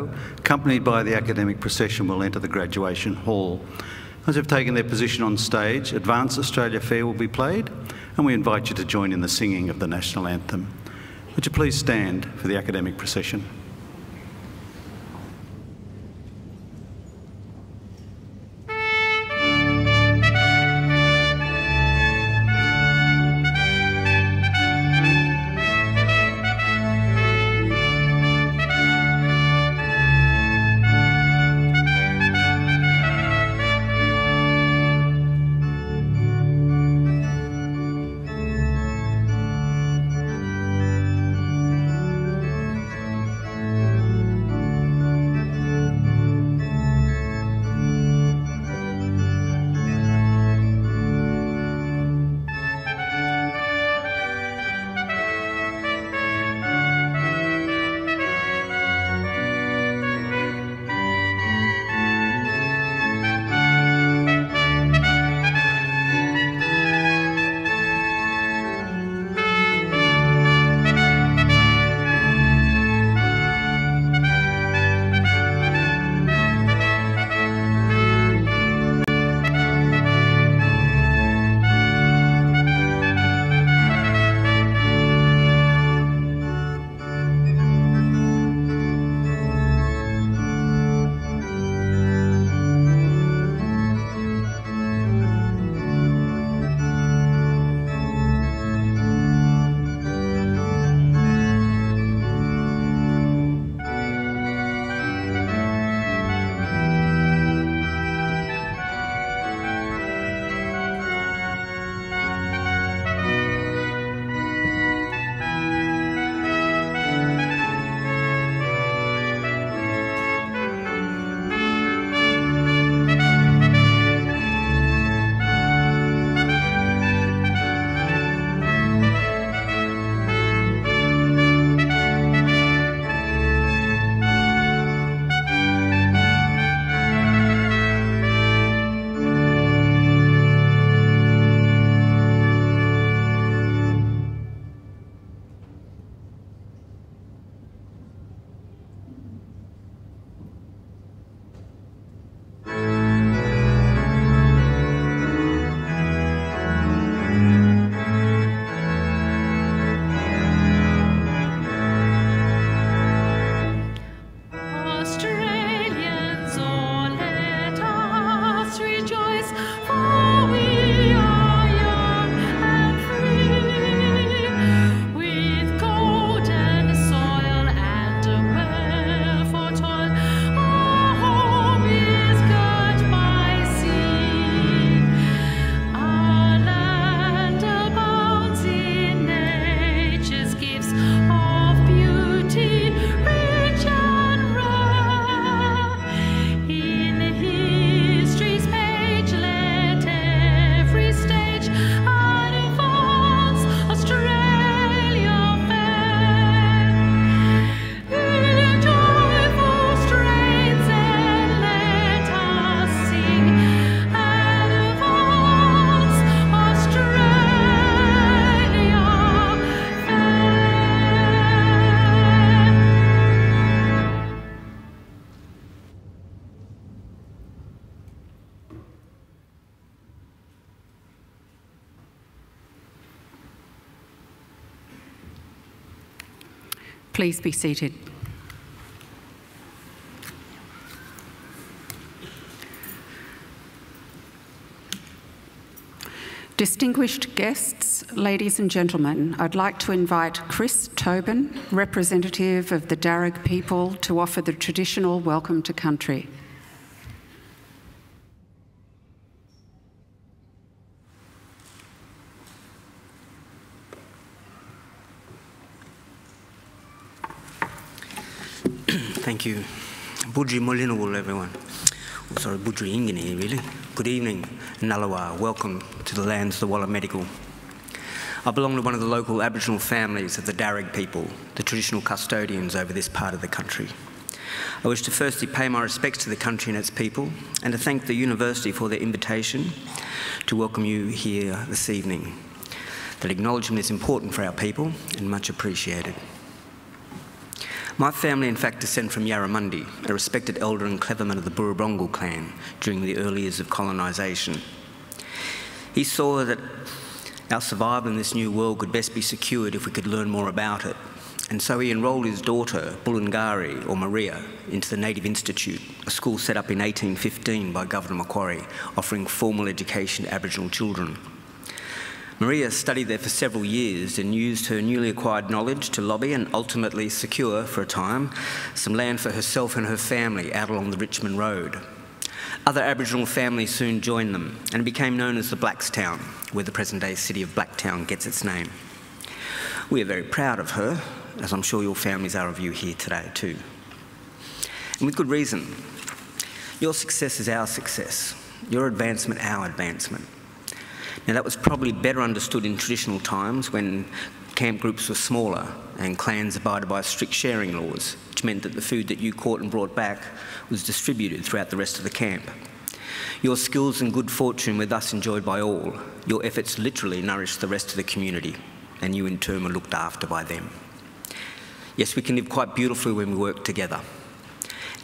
Fair, accompanied by the academic procession, will enter the graduation hall. As they've taken their position on stage, Advance Australia Fair will be played, and we invite you to join in the singing of the National Anthem. Would you please stand for the academic procession? Please be seated. Distinguished guests, ladies and gentlemen, I'd like to invite Chris Tobin, representative of the Darug people, to offer the traditional welcome to country. Thank you. Budri Molinawul, everyone. Oh, sorry, Budri Ingini, really. Good evening, Nalawa. Welcome to the lands of the Walla Medical. I belong to one of the local Aboriginal families of the Darug people, the traditional custodians over this part of the country. I wish to firstly pay my respects to the country and its people, and to thank the university for their invitation to welcome you here this evening. That acknowledgement is important for our people and much appreciated. My family, in fact, descend from Yarramundi, a respected elder and cleverman of the Burrabrongal clan during the early years of colonisation. He saw that our survival in this new world could best be secured if we could learn more about it. And so he enrolled his daughter, Bulungari, or Maria, into the Native Institute, a school set up in 1815 by Governor Macquarie, offering formal education to Aboriginal children. Maria studied there for several years and used her newly acquired knowledge to lobby and ultimately secure, for a time, some land for herself and her family out along the Richmond Road. Other Aboriginal families soon joined them, and it became known as the Blackstown, where the present-day city of Blacktown gets its name. We are very proud of her, as I'm sure your families are of you here today too. And with good reason. Your success is our success, your advancement our advancement. Now, that was probably better understood in traditional times when camp groups were smaller and clans abided by strict sharing laws, which meant that the food that you caught and brought back was distributed throughout the rest of the camp. Your skills and good fortune were thus enjoyed by all. Your efforts literally nourished the rest of the community, and you in turn were looked after by them. Yes, we can live quite beautifully when we work together.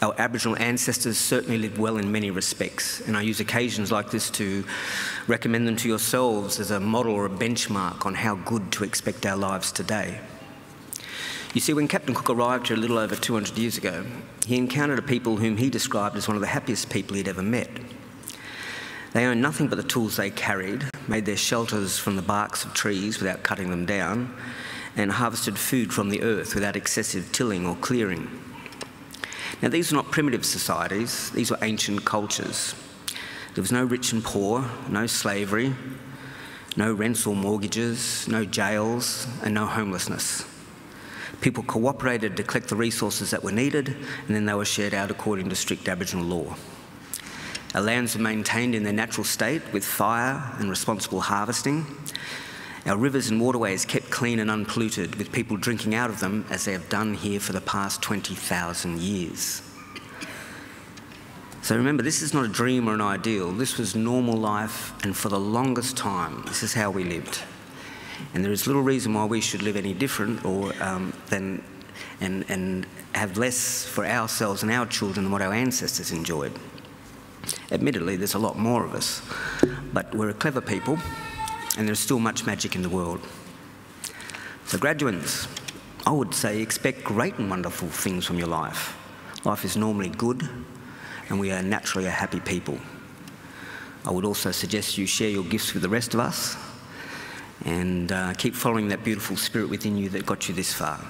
Our Aboriginal ancestors certainly lived well in many respects, and I use occasions like this to recommend them to yourselves as a model or a benchmark on how good to expect our lives today. You see, when Captain Cook arrived here a little over 200 years ago, he encountered a people whom he described as one of the happiest people he'd ever met. They owned nothing but the tools they carried, made their shelters from the barks of trees without cutting them down, and harvested food from the earth without excessive tilling or clearing. Now, these were not primitive societies, these were ancient cultures. There was no rich and poor, no slavery, no rents or mortgages, no jails, and no homelessness. People cooperated to collect the resources that were needed, and then they were shared out according to strict Aboriginal law. Our lands were maintained in their natural state with fire and responsible harvesting. Our rivers and waterways kept clean and unpolluted, with people drinking out of them as they have done here for the past 20,000 years. So remember, this is not a dream or an ideal. This was normal life, and for the longest time, this is how we lived. And there is little reason why we should live any different or and have less for ourselves and our children than what our ancestors enjoyed. Admittedly, there's a lot more of us, but we're a clever people, and there's still much magic in the world. So graduates, I would say expect great and wonderful things from your life. Life is normally good, and we are naturally a happy people. I would also suggest you share your gifts with the rest of us, and keep following that beautiful spirit within you that got you this far.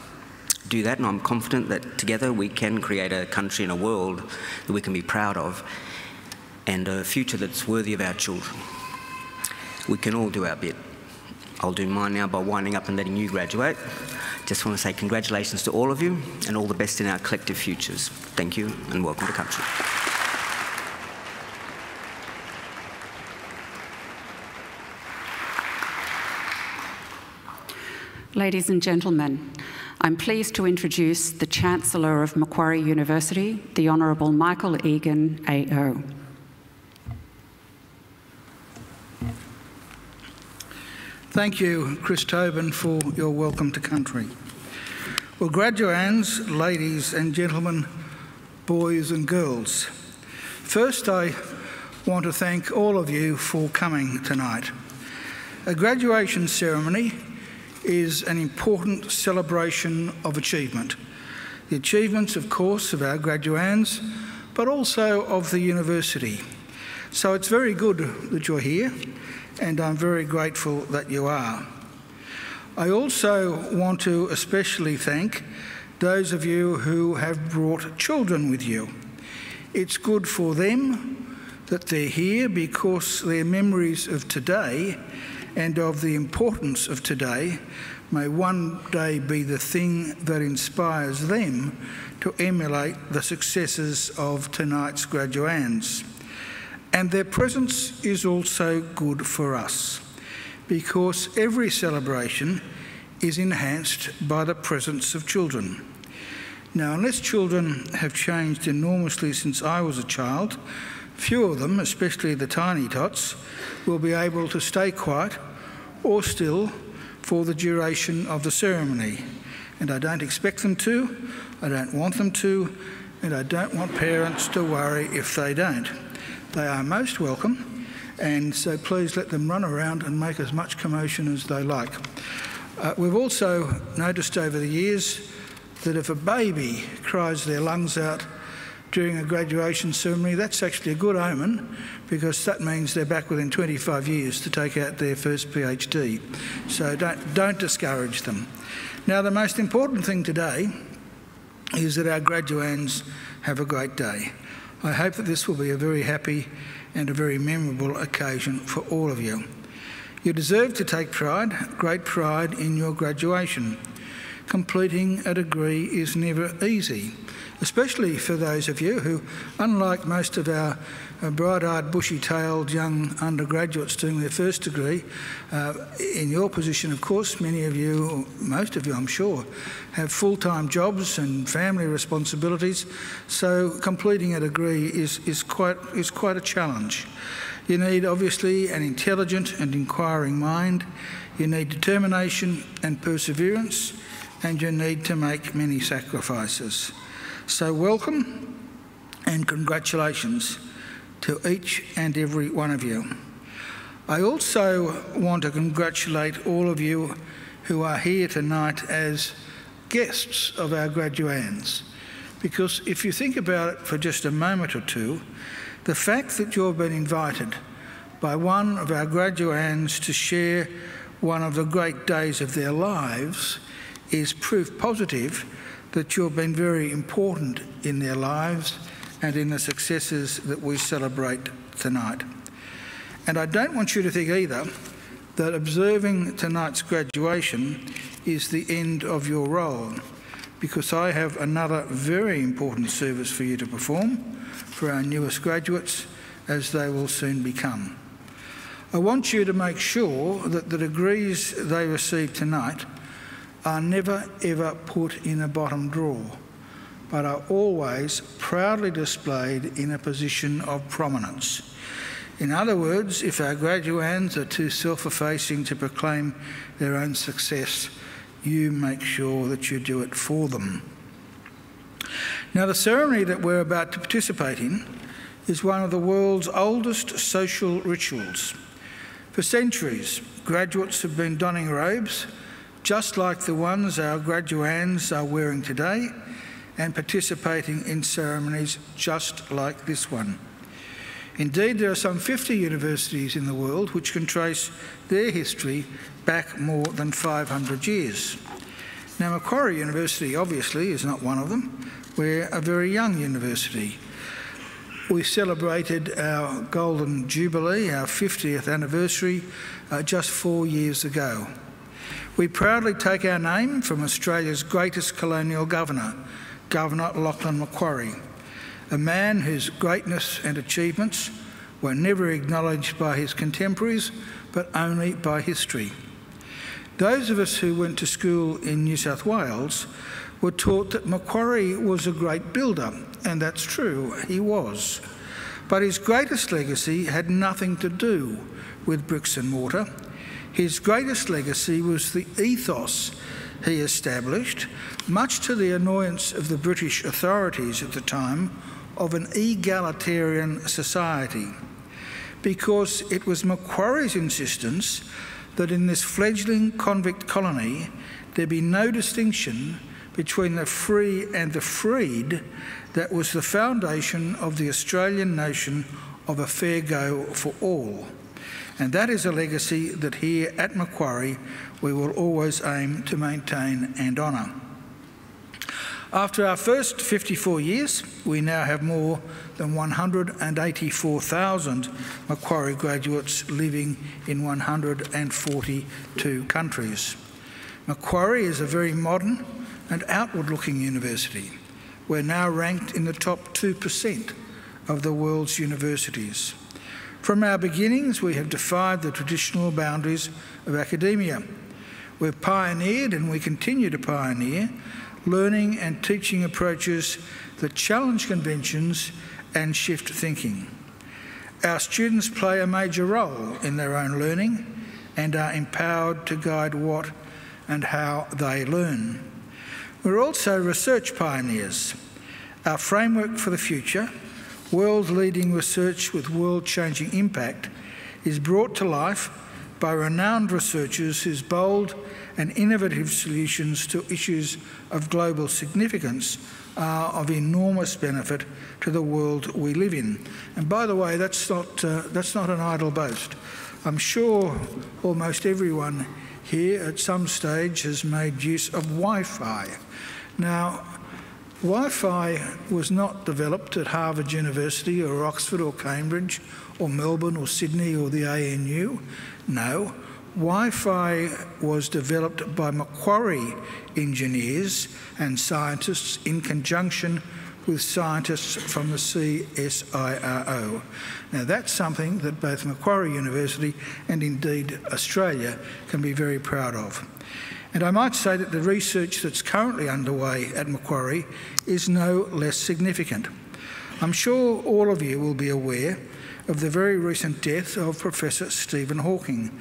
Do that, and I'm confident that together we can create a country and a world that we can be proud of, and a future that's worthy of our children. We can all do our bit. I'll do mine now by winding up and letting you graduate. Just want to say congratulations to all of you and all the best in our collective futures. Thank you and welcome to country. Ladies and gentlemen, I'm pleased to introduce the Chancellor of Macquarie University, the Honourable Michael Egan, AO. Thank you, Chris Tobin, for your welcome to country. Well, graduands, ladies and gentlemen, boys and girls, first I want to thank all of you for coming tonight. A graduation ceremony is an important celebration of achievement. The achievements, of course, of our graduands, but also of the university. So it's very good that you're here, and I'm very grateful that you are. I also want to especially thank those of you who have brought children with you. It's good for them that they're here because their memories of today and of the importance of today may one day be the thing that inspires them to emulate the successes of tonight's graduands. And their presence is also good for us, because every celebration is enhanced by the presence of children. Now, unless children have changed enormously since I was a child, few of them, especially the tiny tots, will be able to stay quiet or still for the duration of the ceremony. and I don't expect them to, I don't want them to, and I don't want parents to worry if they don't. They are most welcome, and so please let them run around and make as much commotion as they like. We've also noticed over the years that if a baby cries their lungs out during a graduation ceremony, that's actually a good omen, because that means they're back within 25 years to take out their first PhD. So don't discourage them. Now, the most important thing today is that our graduands have a great day. I hope that this will be a very happy and a very memorable occasion for all of you. You deserve to take pride, great pride, in your graduation. Completing a degree is never easy, especially for those of you who, unlike most of our bright-eyed, bushy-tailed young undergraduates doing their first degree, in your position, of course, many of you, or most of you I'm sure, have full-time jobs and family responsibilities, so completing a degree is quite a challenge. You need, obviously, an intelligent and inquiring mind. You need determination and perseverance, and you need to make many sacrifices. So welcome and congratulations to each and every one of you. I also want to congratulate all of you who are here tonight as guests of our graduands, because if you think about it for just a moment or two, the fact that you've been invited by one of our graduands to share one of the great days of their lives is proof positive that you've been very important in their lives and in the successes that we celebrate tonight. And I don't want you to think either that observing tonight's graduation is the end of your role, because I have another very important service for you to perform for our newest graduates, as they will soon become. I want you to make sure that the degrees they receive tonight are never ever put in a bottom drawer, but are always proudly displayed in a position of prominence. In other words, if our graduands are too self-effacing to proclaim their own success, you make sure that you do it for them. Now, the ceremony that we're about to participate in is one of the world's oldest social rituals. For centuries, graduates have been donning robes just like the ones our graduands are wearing today, and participating in ceremonies just like this one. Indeed, there are some 50 universities in the world which can trace their history back more than 500 years. Now, Macquarie University obviously is not one of them. We're a very young university. We celebrated our Golden Jubilee, our 50th anniversary, just 4 years ago. We proudly take our name from Australia's greatest colonial governor, Governor Lachlan Macquarie, a man whose greatness and achievements were never acknowledged by his contemporaries, but only by history. Those of us who went to school in New South Wales were taught that Macquarie was a great builder, and that's true, he was. But his greatest legacy had nothing to do with bricks and mortar. His greatest legacy was the ethos he established, much to the annoyance of the British authorities at the time, of an egalitarian society, because it was Macquarie's insistence that in this fledgling convict colony there be no distinction between the free and the freed that was the foundation of the Australian notion of a fair go for all. And that is a legacy that here at Macquarie we will always aim to maintain and honour. After our first 54 years, we now have more than 184,000 Macquarie graduates living in 142 countries. Macquarie is a very modern and outward-looking university. We're now ranked in the top 2% of the world's universities. From our beginnings, we have defied the traditional boundaries of academia. We've pioneered, and we continue to pioneer, learning and teaching approaches that challenge conventions and shift thinking. Our students play a major role in their own learning and are empowered to guide what and how they learn. We're also research pioneers. Our framework for the future, world-leading research with world-changing impact, is brought to life by renowned researchers whose bold and innovative solutions to issues of global significance are of enormous benefit to the world we live in. And by the way, that's not an idle boast. I'm sure almost everyone here at some stage has made use of Wi-Fi. Now, Wi-Fi was not developed at Harvard University or Oxford or Cambridge or Melbourne or Sydney or the ANU. No, Wi-Fi was developed by Macquarie engineers and scientists in conjunction with scientists from the CSIRO. Now that's something that both Macquarie University and indeed Australia can be very proud of. And I might say that the research that's currently underway at Macquarie is no less significant. I'm sure all of you will be aware of the very recent death of Professor Stephen Hawking,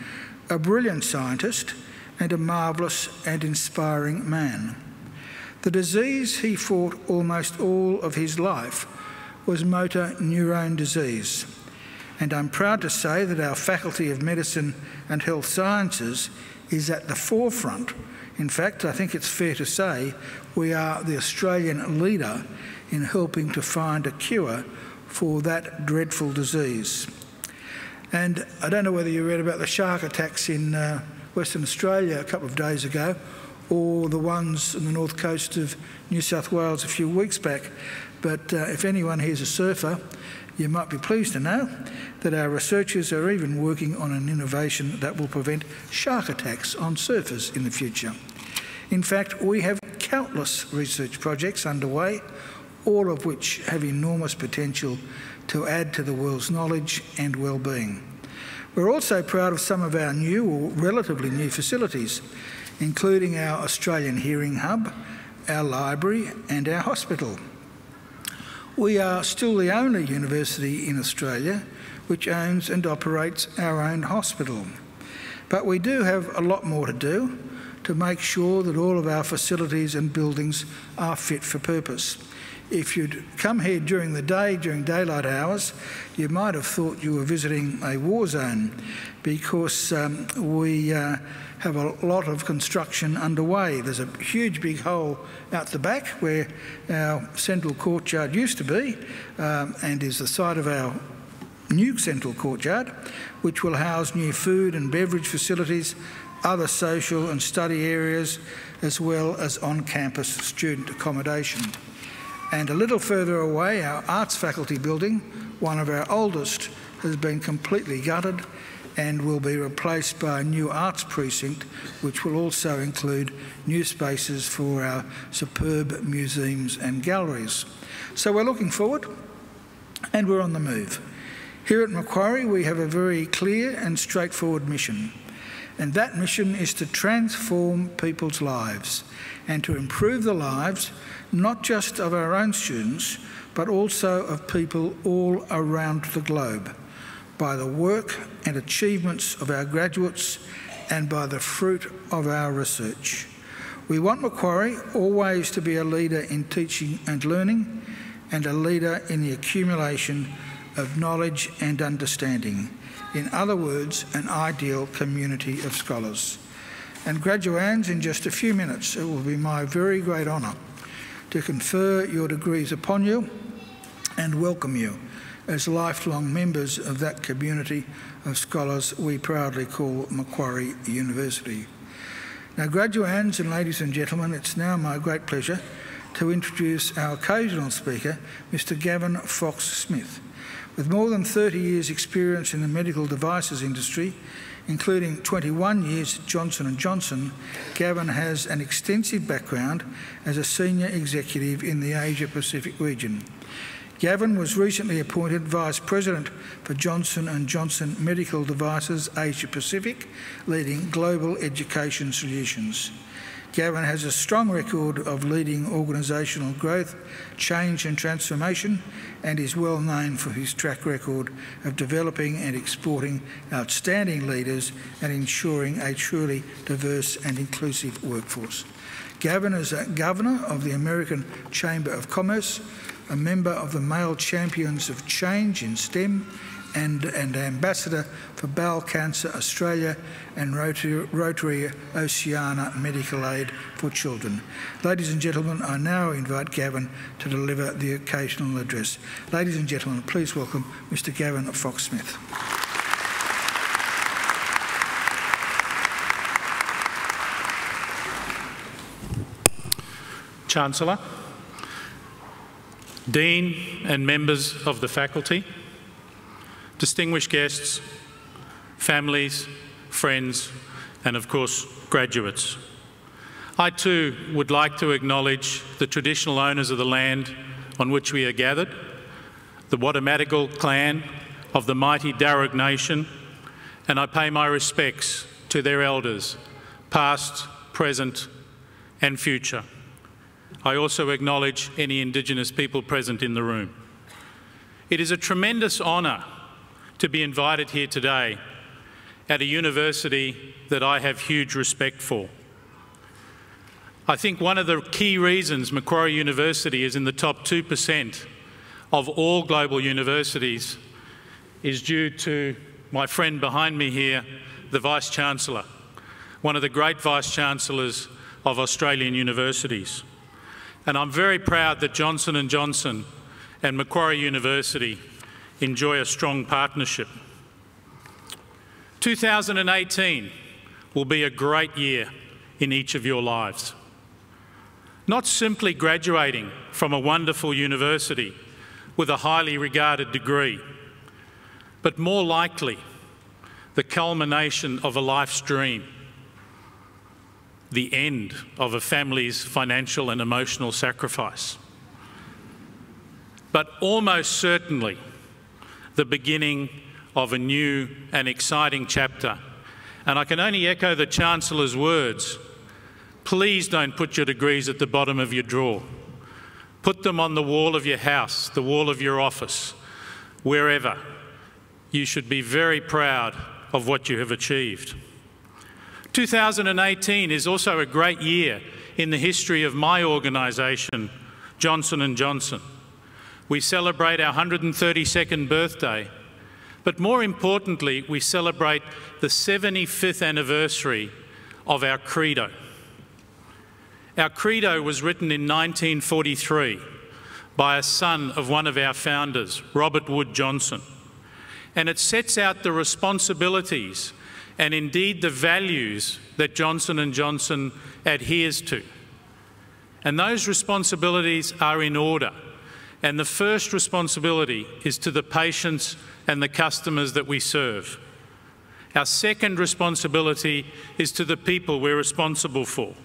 a brilliant scientist and a marvellous and inspiring man. The disease he fought almost all of his life was motor neurone disease. And I'm proud to say that our Faculty of Medicine and Health Sciences is at the forefront. In fact, I think it's fair to say we are the Australian leader in helping to find a cure for that dreadful disease. And I don't know whether you read about the shark attacks in Western Australia a couple of days ago, or the ones on the north coast of New South Wales a few weeks back, but if anyone here's a surfer, you might be pleased to know that our researchers are even working on an innovation that will prevent shark attacks on surfers in the future. In fact, we have countless research projects underway, all of which have enormous potential to add to the world's knowledge and well-being. We're also proud of some of our new or relatively new facilities, including our Australian Hearing Hub, our library and our hospital. We are still the only university in Australia which owns and operates our own hospital. But we do have a lot more to do to make sure that all of our facilities and buildings are fit for purpose. If you'd come here during the day, during daylight hours, you might have thought you were visiting a war zone, because we have a lot of construction underway. There's a huge big hole out the back where our central courtyard used to be, and is the site of our new central courtyard, which will house new food and beverage facilities, other social and study areas, as well as on-campus student accommodation. And a little further away, our arts faculty building, one of our oldest, has been completely gutted and will be replaced by a new arts precinct, which will also include new spaces for our superb museums and galleries. So we're looking forward, and we're on the move. Here at Macquarie, we have a very clear and straightforward mission, and that mission is to transform people's lives and to improve the lives not just of our own students, but also of people all around the globe, by the work and achievements of our graduates and by the fruit of our research. We want Macquarie always to be a leader in teaching and learning, and a leader in the accumulation of knowledge and understanding. In other words, an ideal community of scholars. And graduands, in just a few minutes, it will be my very great honour to confer your degrees upon you and welcome you as lifelong members of that community of scholars we proudly call Macquarie University. Now, graduands and ladies and gentlemen, it's now my great pleasure to introduce our occasional speaker, Mr. Gavin Fox-Smith. With more than 30 years' experience in the medical devices industry, including 21 years at Johnson & Johnson, Gavin has an extensive background as a senior executive in the Asia-Pacific region. Gavin was recently appointed Vice President for Johnson & Johnson Medical Devices Asia-Pacific, leading global education solutions. Gavin has a strong record of leading organisational growth, change and transformation, and is well known for his track record of developing and exporting outstanding leaders and ensuring a truly diverse and inclusive workforce. Gavin is a Governor of the American Chamber of Commerce, a member of the Male Champions of Change in STEM, and Ambassador for Bowel Cancer Australia and Rotary Oceania Medical Aid for Children. Ladies and gentlemen, I now invite Gavin to deliver the occasional address. Ladies and gentlemen, please welcome Mr. Gavin Fox-Smith. Chancellor, Dean and members of the faculty, distinguished guests, families, friends, and of course, graduates. I too would like to acknowledge the traditional owners of the land on which we are gathered, the Watamatigal clan of the mighty Darug Nation, and I pay my respects to their elders, past, present, and future. I also acknowledge any Indigenous people present in the room. It is a tremendous honour to be invited here today at a university that I have huge respect for. I think one of the key reasons Macquarie University is in the top 2% of all global universities is due to my friend behind me here, the Vice-Chancellor, one of the great Vice-Chancellors of Australian universities. And I'm very proud that Johnson & Johnson and Macquarie University enjoy a strong partnership. 2018 will be a great year in each of your lives. Not simply graduating from a wonderful university with a highly regarded degree, but more likely the culmination of a life's dream, the end of a family's financial and emotional sacrifice, but almost certainly the beginning of a new and exciting chapter. And I can only echo the Chancellor's words. Please don't put your degrees at the bottom of your drawer. Put them on the wall of your house, the wall of your office, wherever. You should be very proud of what you have achieved. 2018 is also a great year in the history of my organisation, Johnson & Johnson. We celebrate our 132nd birthday, but more importantly, we celebrate the 75th anniversary of our credo. Our credo was written in 1943 by a son of one of our founders, Robert Wood Johnson, and it sets out the responsibilities and indeed the values that Johnson & Johnson adheres to. And those responsibilities are in order. And the first responsibility is to the patients and the customers that we serve. Our second responsibility is to the people we're responsible for.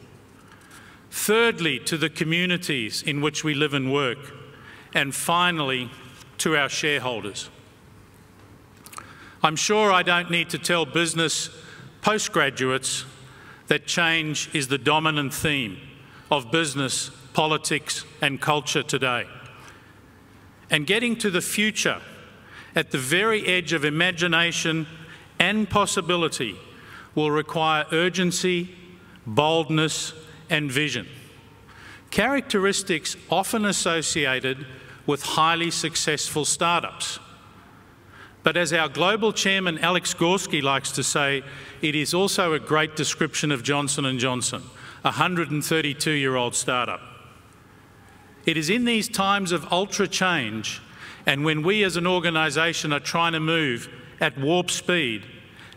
Thirdly, to the communities in which we live and work. And finally, to our shareholders. I'm sure I don't need to tell business postgraduates that change is the dominant theme of business, politics, and culture today. And getting to the future at the very edge of imagination and possibility will require urgency, boldness, and vision. Characteristics often associated with highly successful startups. But as our global chairman Alex Gorski likes to say, it is also a great description of Johnson & Johnson, a 132-year-old startup. It is in these times of ultra change, and when we as an organisation are trying to move at warp speed,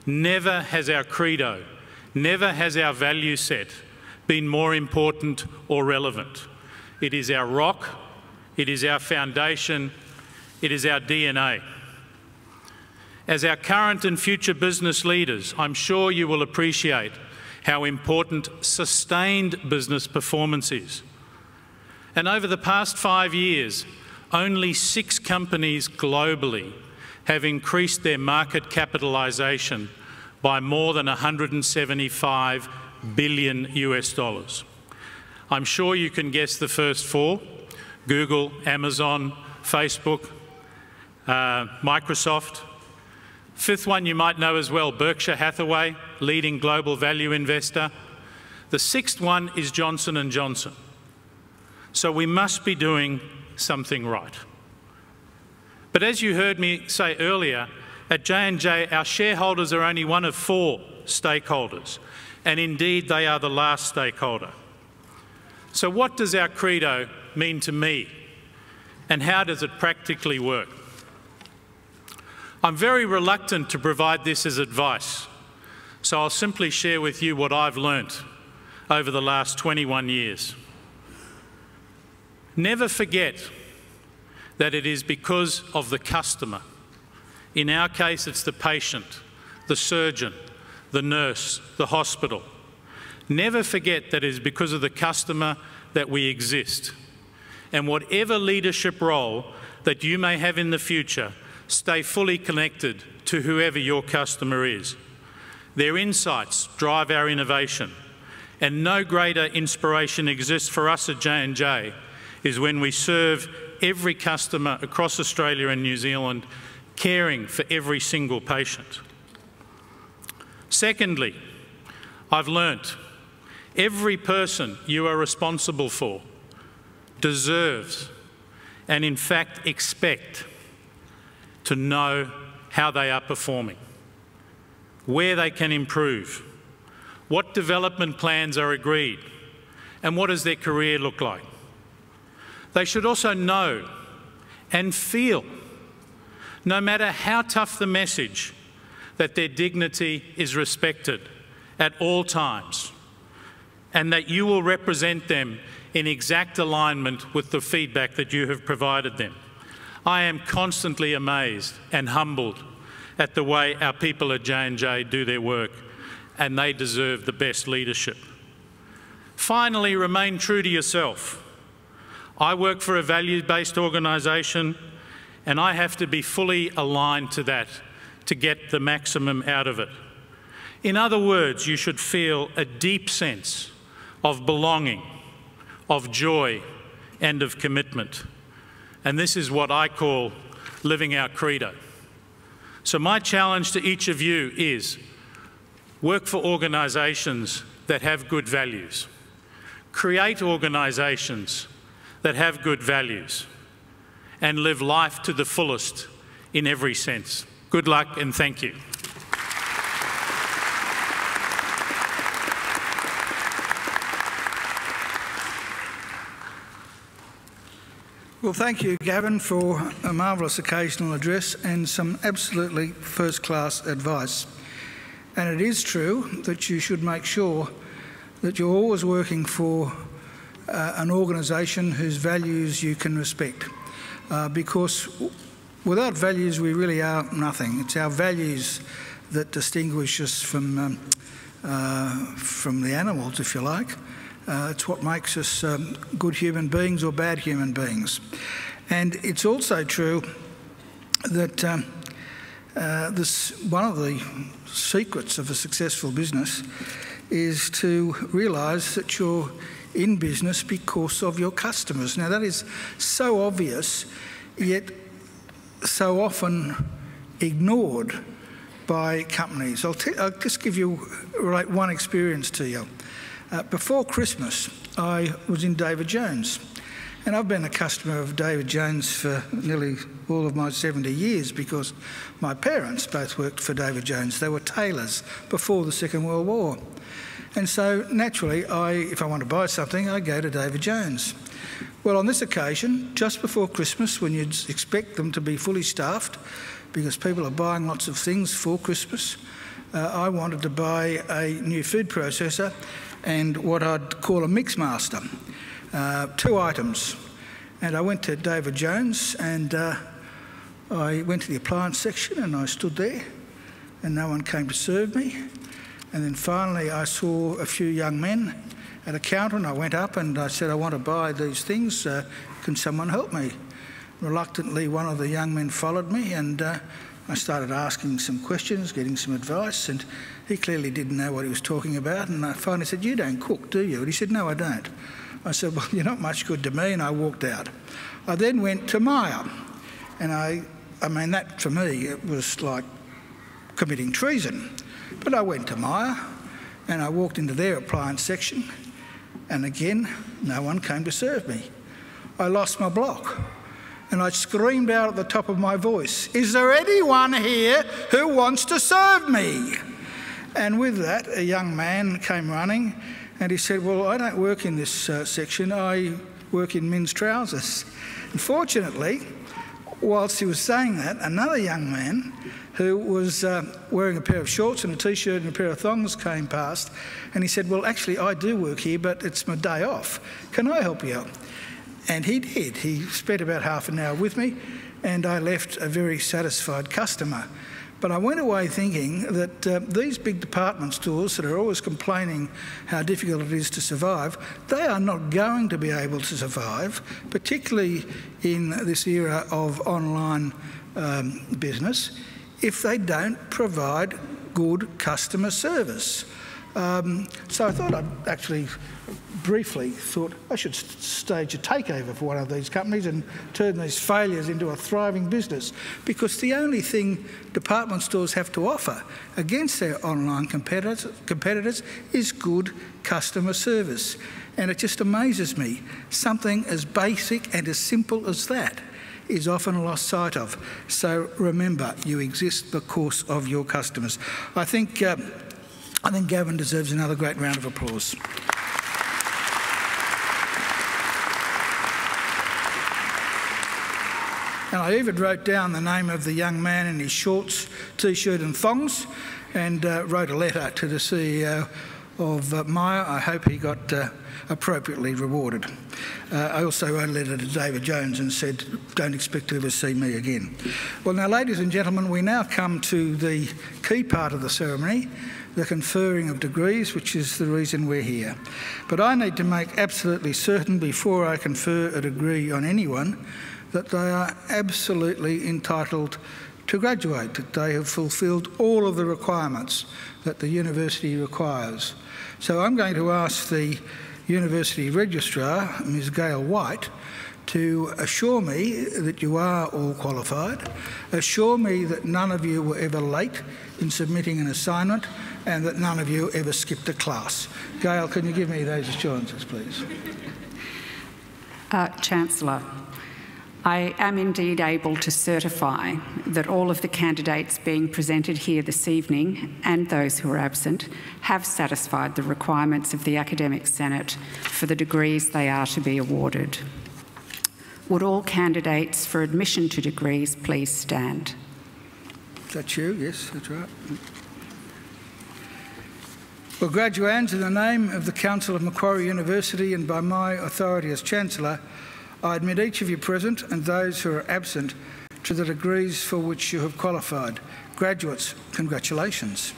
never has our credo, never has our value set been more important or relevant. It is our rock, it is our foundation, it is our DNA. As our current and future business leaders, I'm sure you will appreciate how important sustained business performance is. And over the past 5 years, only 6 companies globally have increased their market capitalisation by more than $175 billion US. I'm sure you can guess the first 4: Google, Amazon, Facebook, Microsoft. Fifth one you might know as well, Berkshire Hathaway, leading global value investor. The sixth one is Johnson & Johnson. So we must be doing something right. But as you heard me say earlier, at J&J, our shareholders are only one of 4 stakeholders, and indeed they are the last stakeholder. So what does our credo mean to me, and how does it practically work? I'm very reluctant to provide this as advice, so I'll simply share with you what I've learnt over the last 21 years. Never forget that it is because of the customer. In our case, it's the patient, the surgeon, the nurse, the hospital. Never forget that it is because of the customer that we exist. And whatever leadership role that you may have in the future, stay fully connected to whoever your customer is. Their insights drive our innovation, and no greater inspiration exists for us at J&J is when we serve every customer across Australia and New Zealand, caring for every single patient. Secondly, I've learnt every person you are responsible for deserves, and in fact expect, to know how they are performing, where they can improve, what development plans are agreed, and what does their career look like. They should also know and feel, no matter how tough the message, that their dignity is respected at all times, and that you will represent them in exact alignment with the feedback that you have provided them. I am constantly amazed and humbled at the way our people at J&J do their work, and they deserve the best leadership. Finally, remain true to yourself. I work for a values-based organisation, and I have to be fully aligned to that to get the maximum out of it. In other words, you should feel a deep sense of belonging, of joy, and of commitment. And this is what I call living our credo. So my challenge to each of you is work for organisations that have good values. Create organisations that have good values, and live life to the fullest in every sense. Good luck and thank you. Well, thank you, Gavin, for a marvellous occasional address and some absolutely first-class advice. And it is true that you should make sure that you're always working for an organisation whose values you can respect, because without values we really are nothing. It's our values that distinguish us from the animals, if you like. It's what makes us good human beings or bad human beings. And it's also true that one of the secrets of a successful business is to realise that you're in business because of your customers. Now, that is so obvious, yet so often ignored by companies. I'll just relate one experience to you. Before Christmas, I was in David Jones, and I've been a customer of David Jones for nearly all of my 70 years because my parents both worked for David Jones. They were tailors before the Second World War. And so, naturally, if I want to buy something, I go to David Jones. Well, on this occasion, just before Christmas, when you'd expect them to be fully staffed, because people are buying lots of things for Christmas, I wanted to buy a new food processor and what I'd call a mix master, 2 items. And I went to David Jones and I went to the appliance section and I stood there and no one came to serve me. And then finally I saw a few young men at a counter and I went up and I said, I want to buy these things, can someone help me? Reluctantly, one of the young men followed me and I started asking some questions, getting some advice, and he clearly didn't know what he was talking about. And I finally said, you don't cook, do you? And he said, no, I don't. I said, well, you're not much good to me, and I walked out. I then went to Myer, and I mean, that for me, it was like committing treason. But I went to Myer, and I walked into their appliance section, and again, no one came to serve me. I lost my block, and I screamed out at the top of my voice, "Is there anyone here who wants to serve me?" And with that, a young man came running, and he said, "Well, I don't work in this section, I work in men's trousers." Unfortunately, whilst he was saying that, another young man who was wearing a pair of shorts and a t-shirt and a pair of thongs came past, and he said, "Well, actually, I do work here, but it's my day off. Can I help you?" And he did. He spent about half an hour with me, and I left a very satisfied customer. But I went away thinking that these big department stores that are always complaining how difficult it is to survive, they are not going to be able to survive, particularly in this era of online business, if they don't provide good customer service. So I thought I'd actually briefly thought I should stage a takeover for one of these companies and turn these failures into a thriving business, because the only thing department stores have to offer against their online competitors is good customer service. And it just amazes me, something as basic and as simple as that is often lost sight of. So remember, you exist because of your customers. I think Gavin deserves another great round of applause. And I even wrote down the name of the young man in his shorts, t-shirt and thongs, and wrote a letter to the CEO of Myer. I hope he got appropriately rewarded. I also wrote a letter to David Jones and said, "Don't expect to ever see me again." Well, now, ladies and gentlemen, we now come to the key part of the ceremony, the conferring of degrees, which is the reason we're here. But I need to make absolutely certain before I confer a degree on anyone that they are absolutely entitled to graduate, that they have fulfilled all of the requirements that the university requires. So I'm going to ask the University Registrar, Ms Gail White, to assure me that you are all qualified, assure me that none of you were ever late in submitting an assignment, and that none of you ever skipped a class. Gail, can you give me those assurances, please? Chancellor, I am indeed able to certify that all of the candidates being presented here this evening, and those who are absent, have satisfied the requirements of the Academic Senate for the degrees they are to be awarded. Would all candidates for admission to degrees please stand? Is that you? Yes, that's right. Well, graduands, in the name of the Council of Macquarie University and by my authority as Chancellor, I admit each of you present and those who are absent to the degrees for which you have qualified. Graduates, congratulations.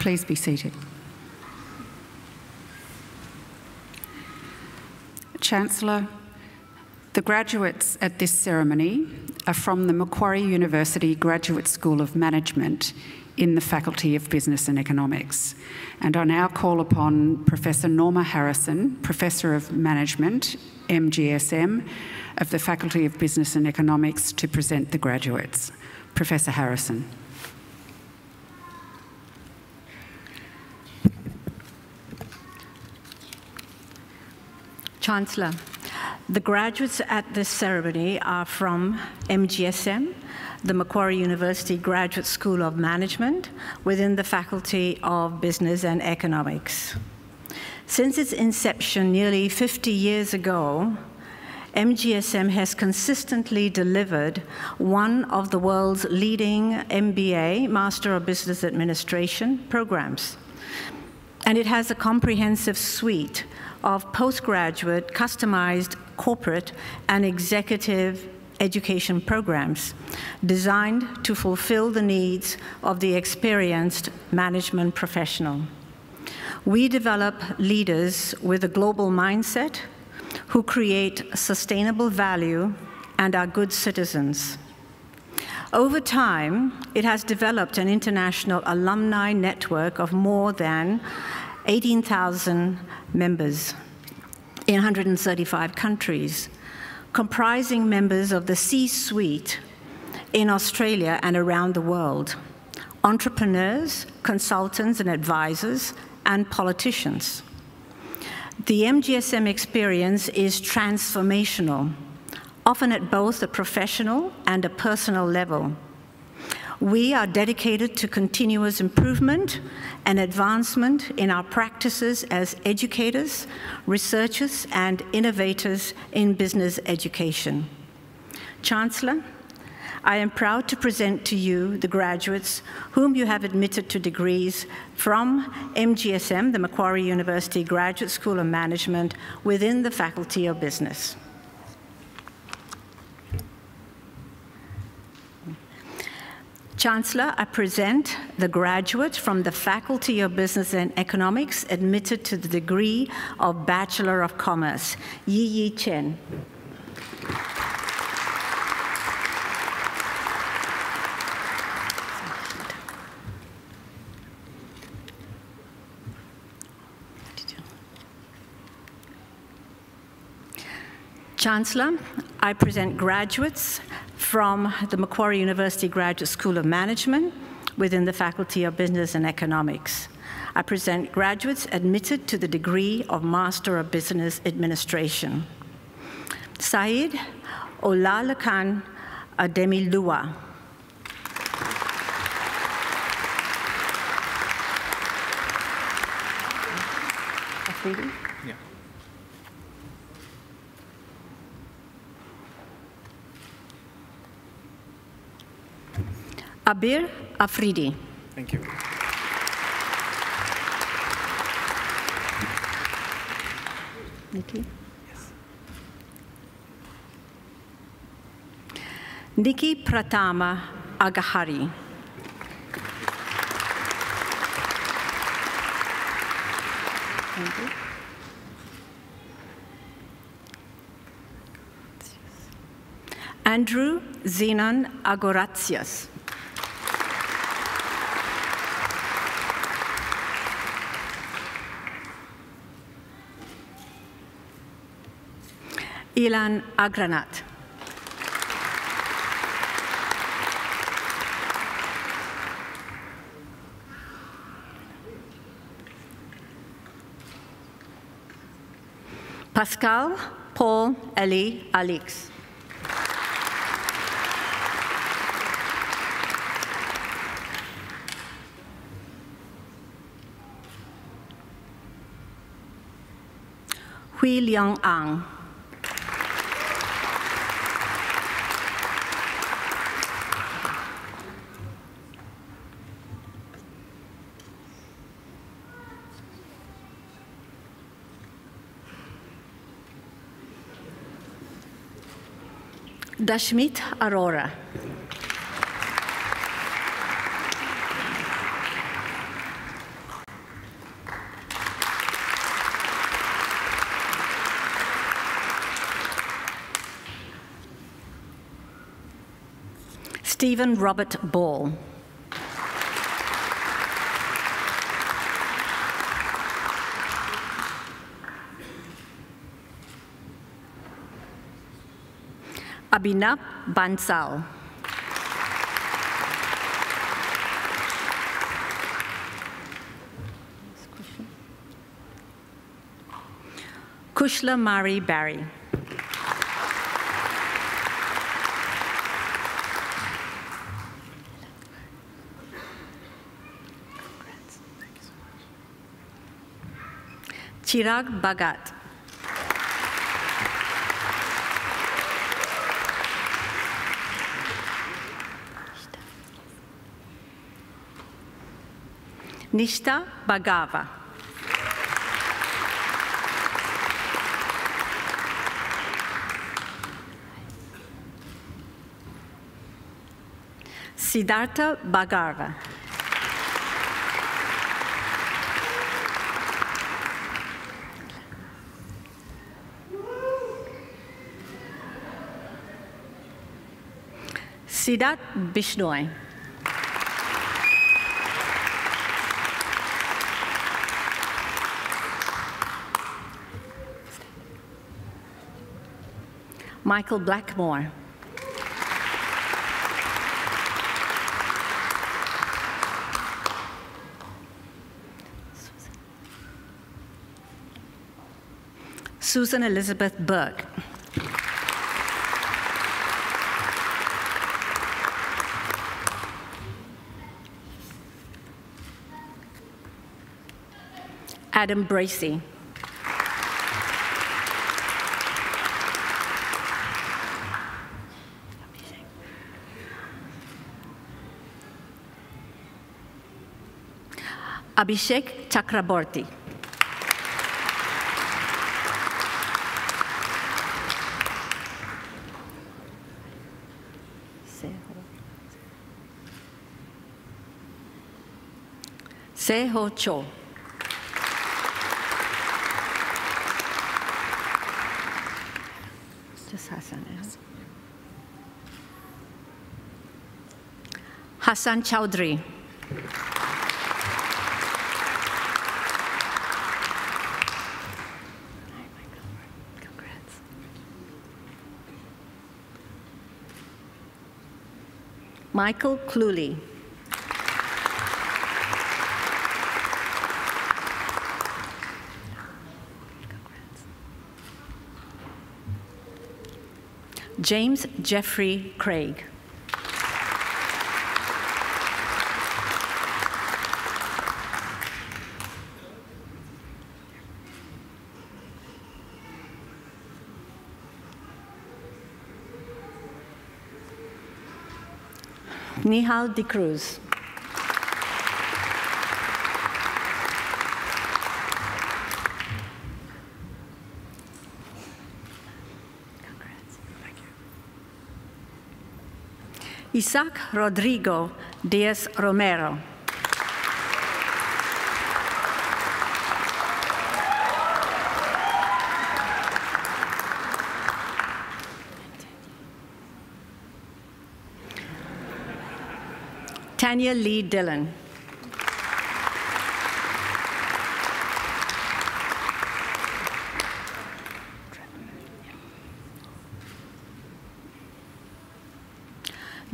Please be seated. Chancellor, the graduates at this ceremony are from the Macquarie University Graduate School of Management in the Faculty of Business and Economics. And I now call upon Professor Norma Harrison, Professor of Management, MGSM, of the Faculty of Business and Economics, to present the graduates. Professor Harrison. Chancellor, the graduates at this ceremony are from MGSM, the Macquarie University Graduate School of Management, within the Faculty of Business and Economics. Since its inception nearly 50 years ago, MGSM has consistently delivered one of the world's leading MBA, Master of Business Administration, programs. And it has a comprehensive suite of postgraduate, customized corporate and executive education programs designed to fulfill the needs of the experienced management professional. We develop leaders with a global mindset who create sustainable value and are good citizens. Over time, it has developed an international alumni network of more than 18,000 members. in 135 countries, comprising members of the C-suite in Australia and around the world, entrepreneurs, consultants and advisors, and politicians. The MGSM experience is transformational, often at both a professional and a personal level. We are dedicated to continuous improvement and advancement in our practices as educators, researchers, and innovators in business education. Chancellor, I am proud to present to you the graduates whom you have admitted to degrees from MGSM, the Macquarie University Graduate School of Management, within the Faculty of Business. Chancellor, I present the graduate from the Faculty of Business and Economics admitted to the degree of Bachelor of Commerce, Yi Yi Chen. Chancellor, I present graduates from the Macquarie University Graduate School of Management within the Faculty of Business and Economics. I present graduates admitted to the degree of Master of Business Administration. Said Olalekan Ademilua. Afridi? Yeah. Abir Afridi. Thank you. Nikki? Yes. Nikki Pratama Agahari. Thank you. Andrew Zenon Agoratsias. Ilan Agranat. Pascal Paul Eli Alix. Hui Liang Ang. Dashmit Arora. Stephen Robert Ball. Abhinav Bansal. Kushla Mari Barry. Chirag Bhagat. Nishta Bhagava. Siddhartha Bhagarva. Siddharth Bishnoi. Michael Blackmore. Susan Elizabeth Burke. Adam Bracey. Abhishek Chakraborty. Seho Cho. Just Hassan. Hassan Chowdhury. Michael Cluley. James Jeffrey Craig. Nihal De Cruz. Isaac Rodrigo Diaz Romero. Tanya Lee Dillon.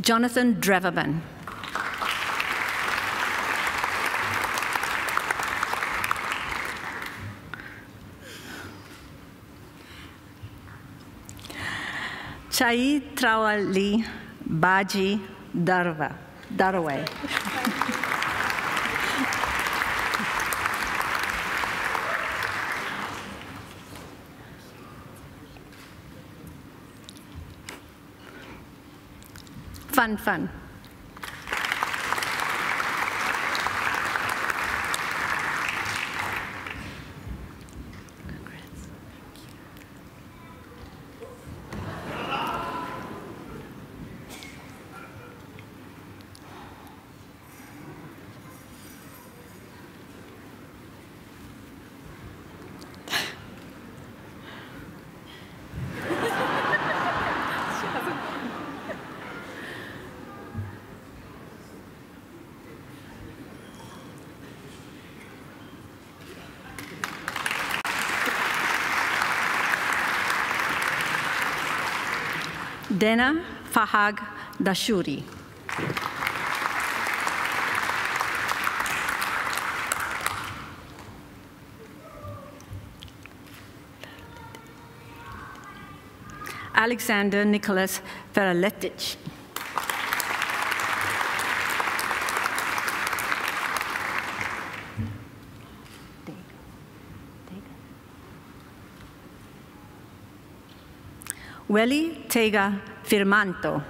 Jonathan Dreverman. Chai Trawali Baji Daraway. Fun. Dena Fahag Dashuri. Alexander Nicholas Feraletic. Welly Tega Firmanto.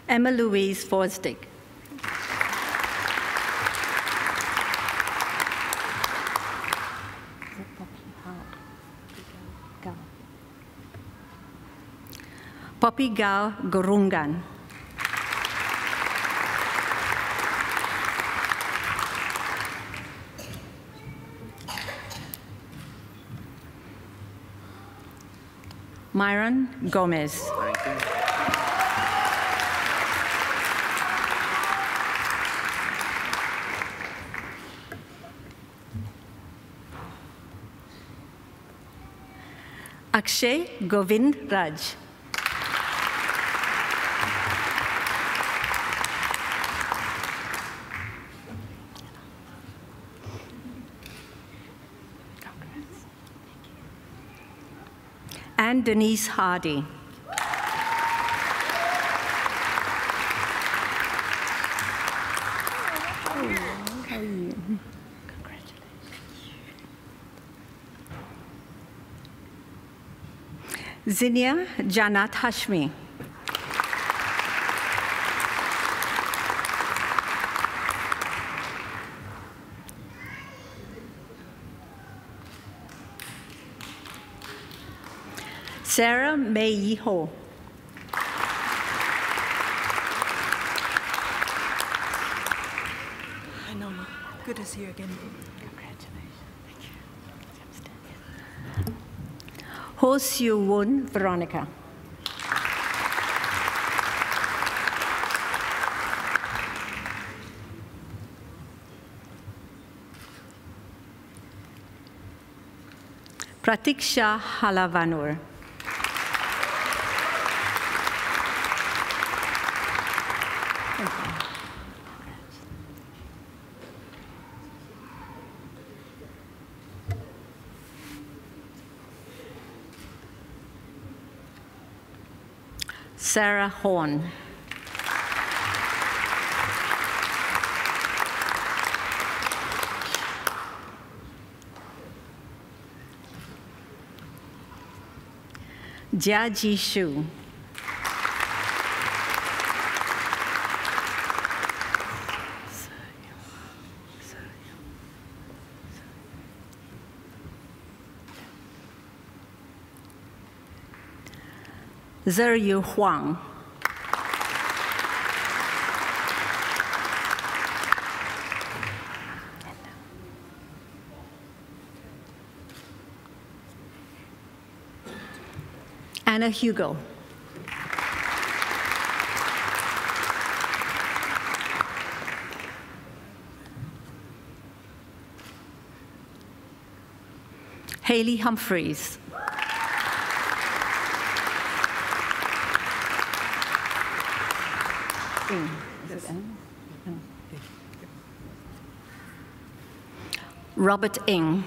Emma Louise Forstig. Poppy Gao Gurungan. Myron Gomez. Akshay Govind Raj. And Denise Hardy. Zinia Janat Hashmi. Sarah Mei Yi Ho. Hi, Norma. Good to see you again. Ho Siu Woon Veronica. Pratiksha Halavanur. Sarah Horn. Jia Ji Shu. Zeryu Huang. Anna Hugo. Haley Humphreys. Robert Ng.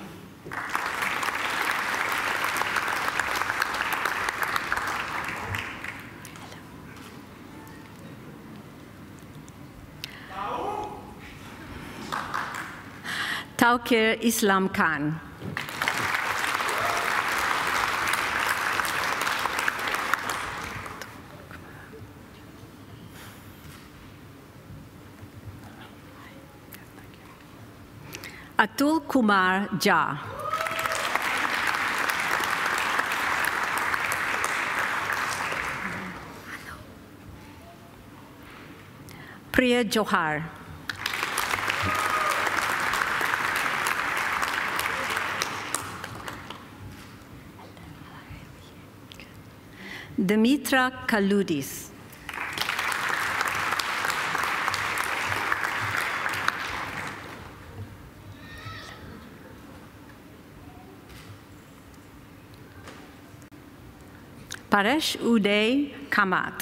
Taukir Islam Khan. Atul Kumar Jha. Priya Johar. Dimitra Kaludis. Paresh Uday Kamat.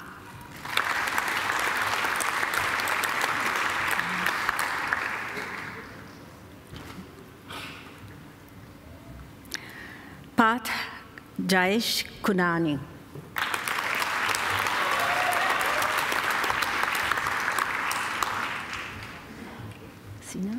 Pat Jayesh Kunani. Sina?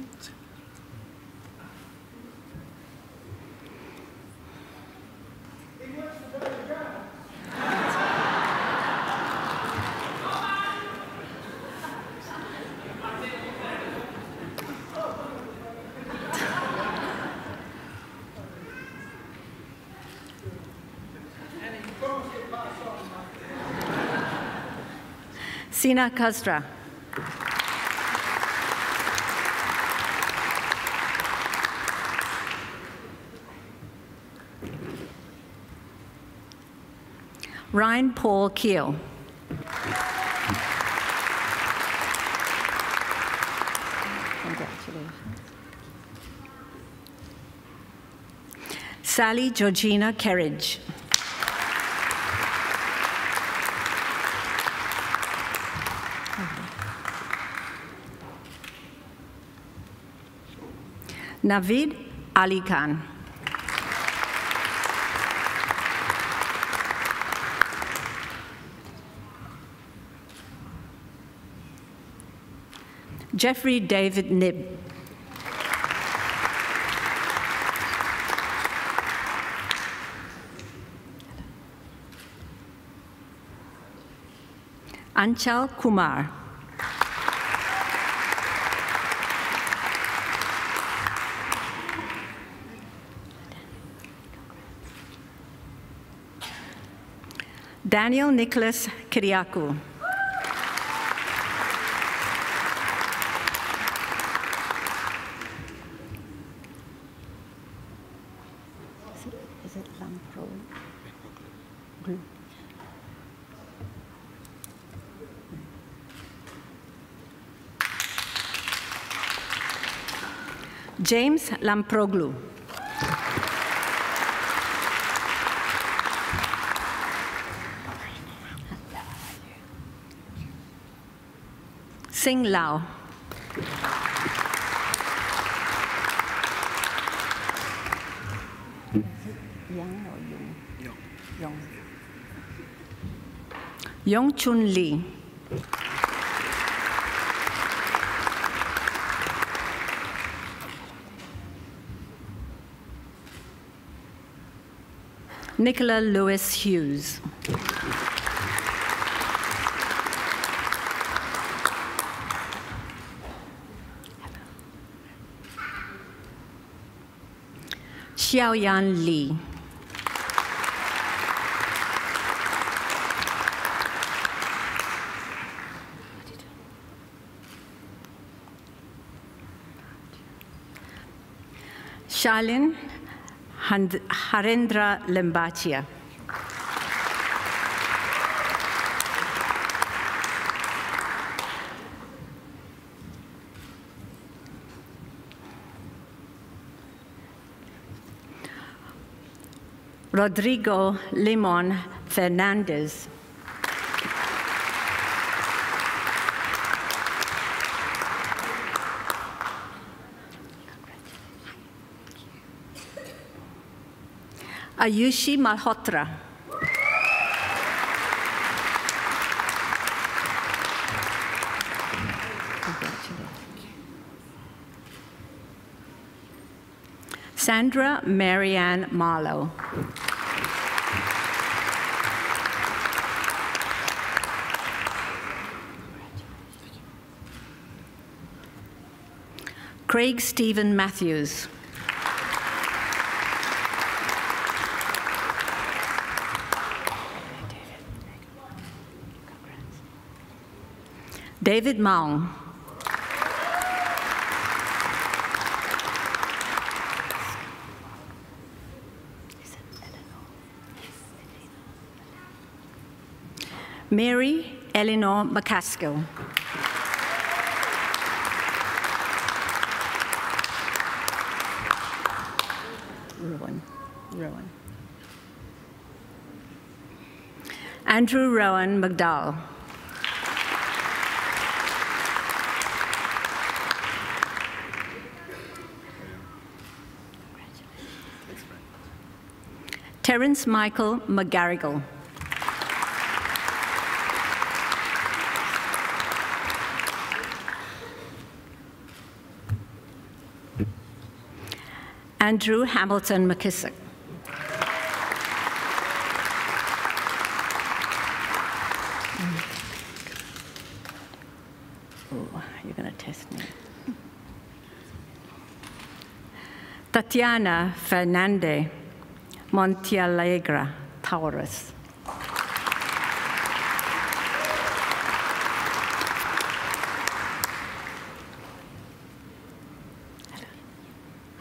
Sina Khazra. Ryan Paul Keel. Congratulations. Sally Georgina Kerridge. Navid Ali Khan. Jeffrey David Nibb. Anchal Kumar. Daniel Nicholas Kiriakou. Is it Lampro? James Lamproglu. Sing Lau. Yong Chun Lee. Nicola Lewis Hughes. Xiaoyan Li. Shalin Harendra Lembachia. Rodrigo Limon Fernandez. Ayushi Malhotra. Sandra Marianne Marlowe. Craig Stephen Matthews. David Maung. Mary Eleanor McCaskill. Rowan. Andrew Rowan McDowell. Terence Michael McGarrigle. Andrew Hamilton McKissick. Oh, you're going to test me. Tatiana Fernande Montealegre Taurus.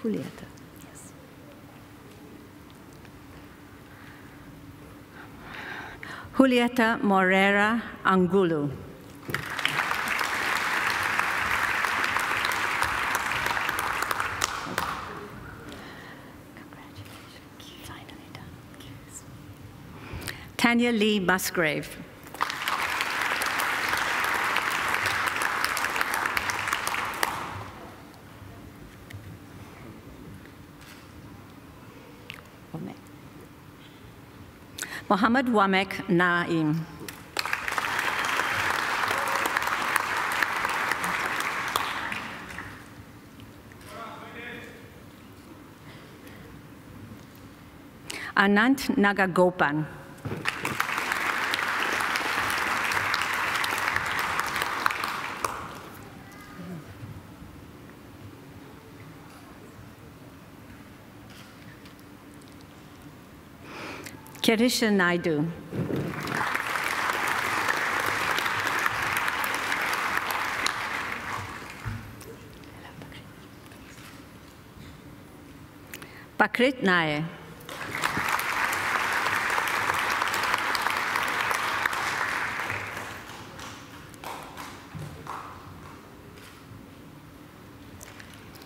Julieta. Yes. Julieta Moreira Angulo. Tanya Lee Musgrave. Mohammed Wamek Naim. Anant Nagagopan. Kirisha Naidu. Pakrit Nair.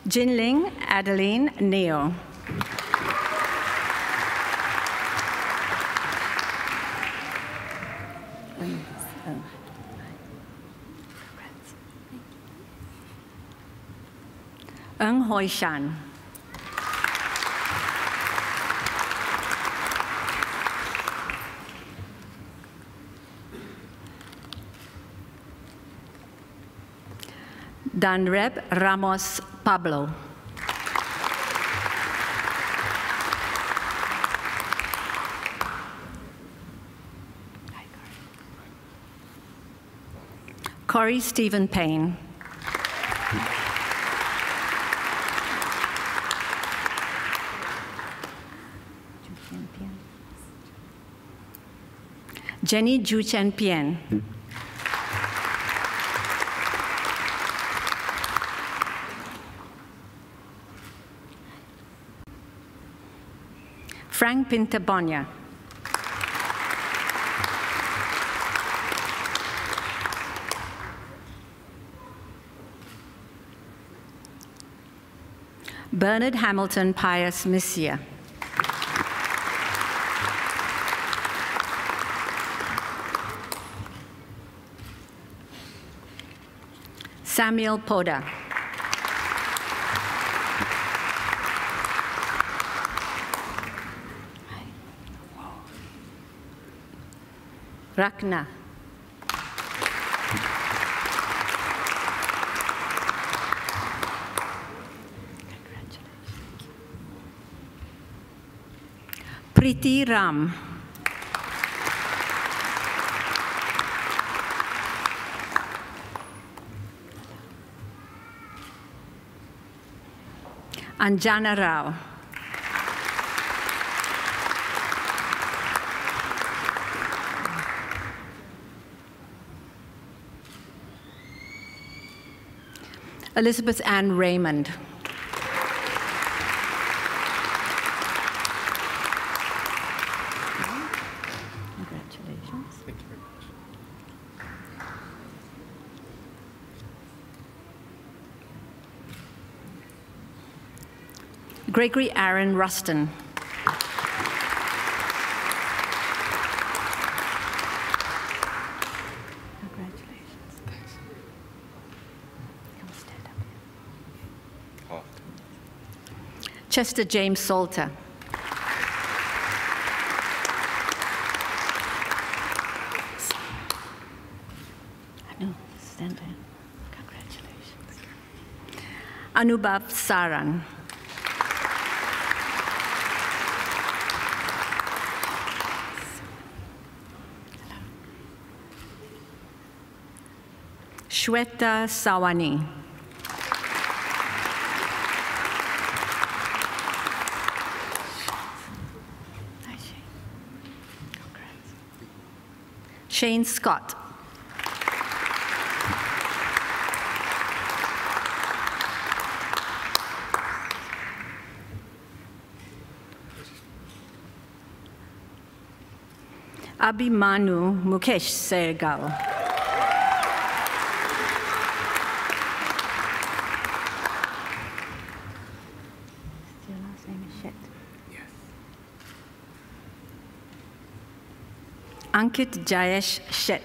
Jinling Adeline Neo. Eng Hoi Shan. Danreb Ramos Pablo. Corey Stephen Payne. Jenny Ju Chen Pien. Frank Pintabonia. Bernard Hamilton Pius Missia. Samuel Poda. Rakna. Priti Ram. Anjana Rao. Elizabeth Ann Raymond. Congratulations. Thank you very much. Gregory Aaron Ruston. Congratulations. Thanks. Come stand up. Oh. Chester James Salter. Anu, stand there. Congratulations. Anubhav Saran. Shweta Sawani. Shane Scott. Abhimanyu Mukesh Sehgal. Ankit Jayesh Shet.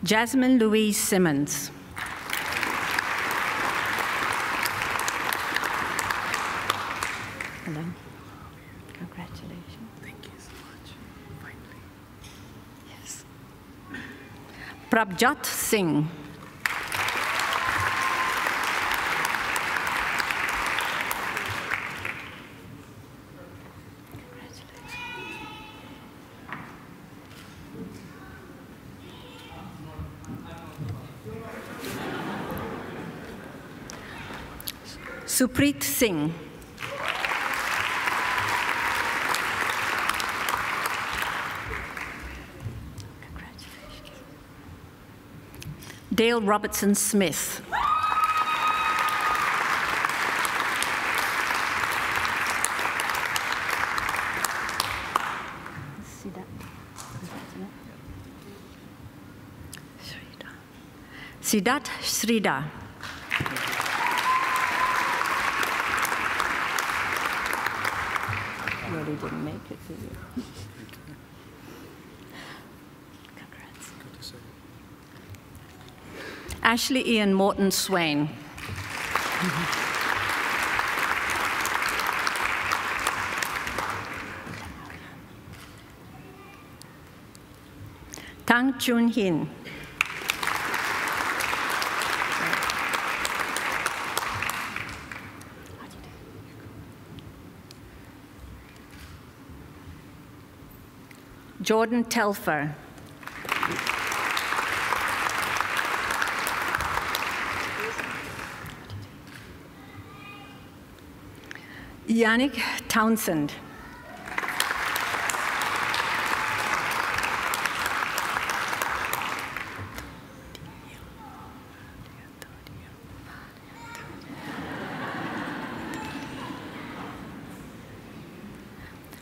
Jasmine Louise Simmons. Hello. Congratulations. Thank you so much. Finally. Yes. Prabjot Singh. Supreet Singh. Congratulations. Dale Robertson Smith. Siddharth Sridhar. Really didn't make it, did you? Congrats. Good to see you. Ashley Ian Morton Swain. Tang Chun Hin. Jordan Telfer. Yannick Townsend.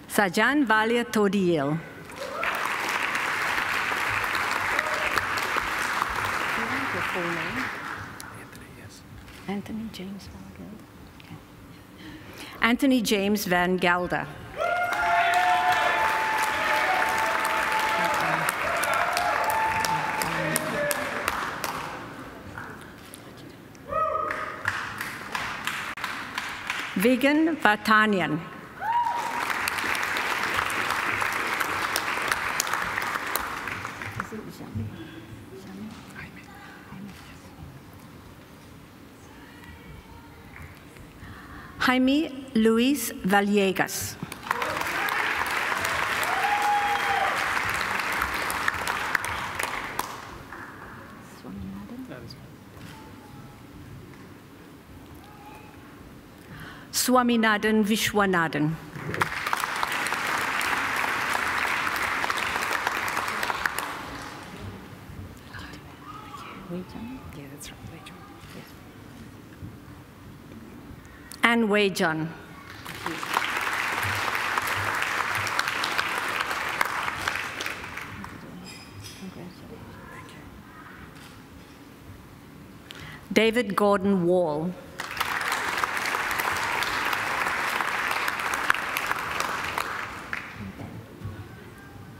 Sajan Valia Todiel. Full name? Anthony, yes. Anthony James Van Gelder. Okay. Anthony James Van Gelder. Vegan Vartanian. Jaime Luis Vallegas. Swaminathan Vishwanathan. Yeah, that's right. Anne Wei John. David Gordon Wall.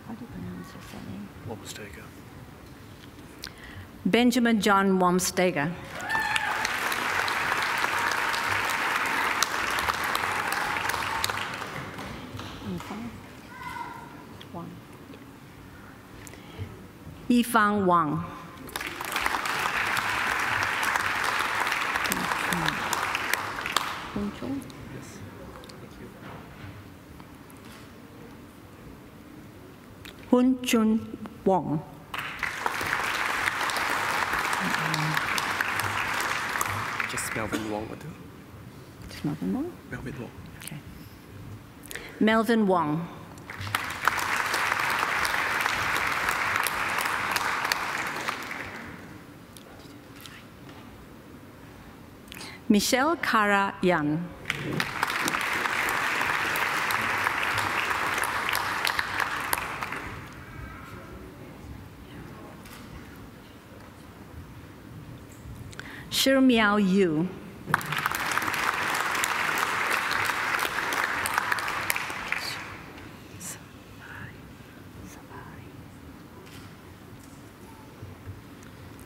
How do you pronounce your surname? Womstega. Benjamin John Womstega. Yifang Wang. Yes. Thank you. Hun Chun Wong. Just Melvin Wong will do. Just Melvin Wong? Melvin Wong. Okay. Melvin Wong. Michelle Kara Yan. Shirmiao Yu.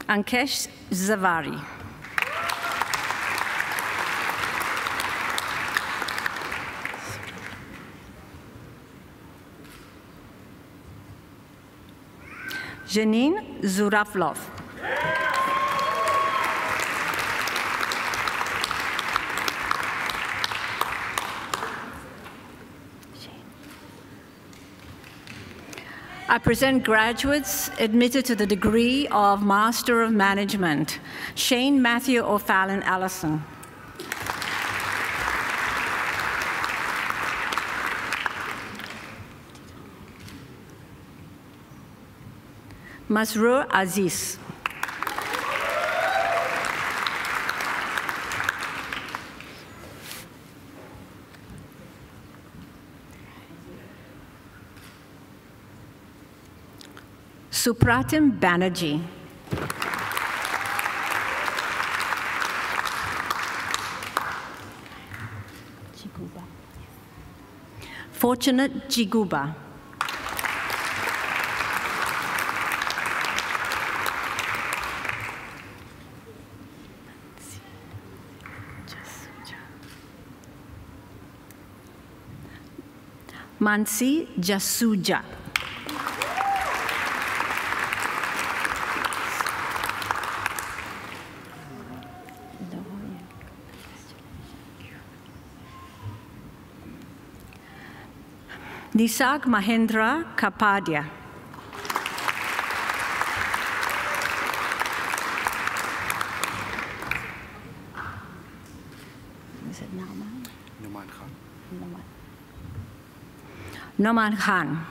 Ankesh Zavari. Janine Zuraflov. I present graduates admitted to the degree of Master of Management, Shane Matthew O'Fallon Allison. Masroor Aziz. Supratim Banerjee. Fortunate Jiguba. Mansi Jasuja. Nisag Mahendra Kapadia. Is it Nauman? Numan Khan. Noman Khan.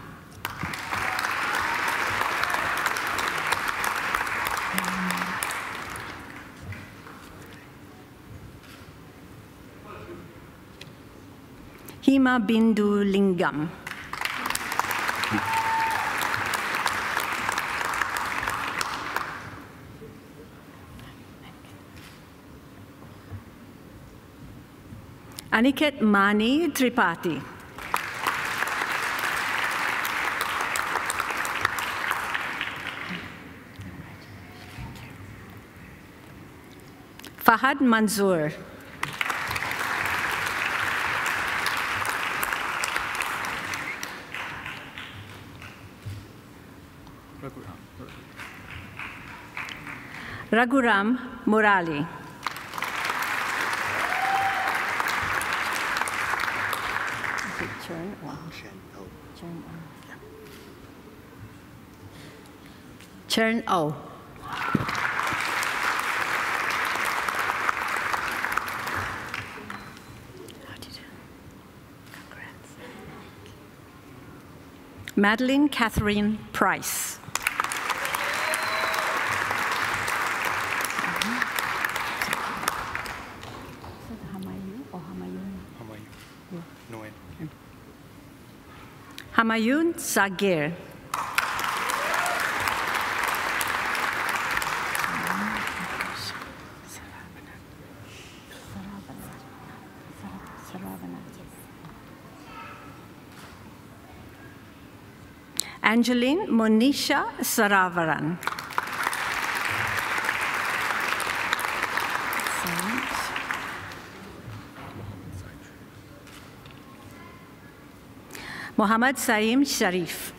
Hima Bindu Lingam. Aniket Mani Tripathi. Fahad Manzoor. Raghuram Murali. Chern O. Madeline Catherine Price. Hamayun Sagir. Angeline Monisha Saravaran. Mohammad Saim Sharif.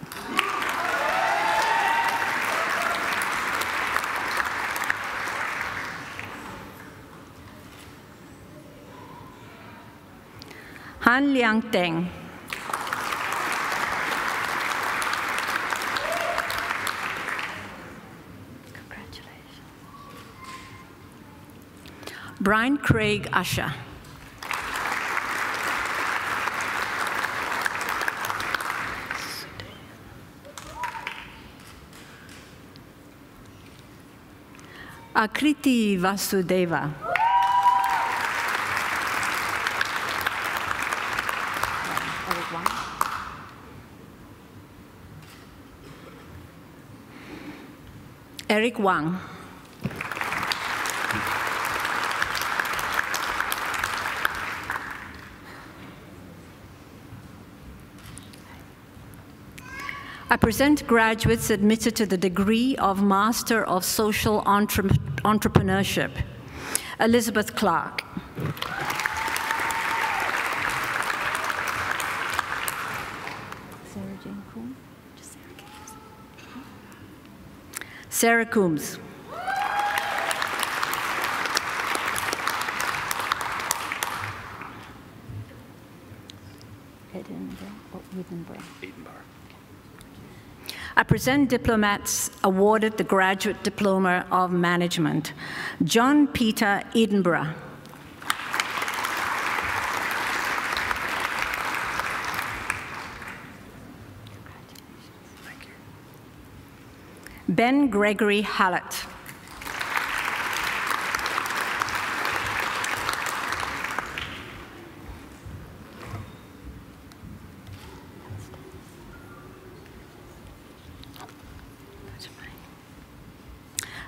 Han Liang Teng. Congratulations. Brian Craig Usher. Akriti Vasudeva. Eric Wang. Eric Wang. I present graduates admitted to the degree of Master of Social Entrepreneurship. Elizabeth Clark. Sarah Coombs. Edinburgh. I present diplomats awarded the Graduate Diploma of Management. John Peter Edinburgh. Thank you. Ben Gregory Hallett.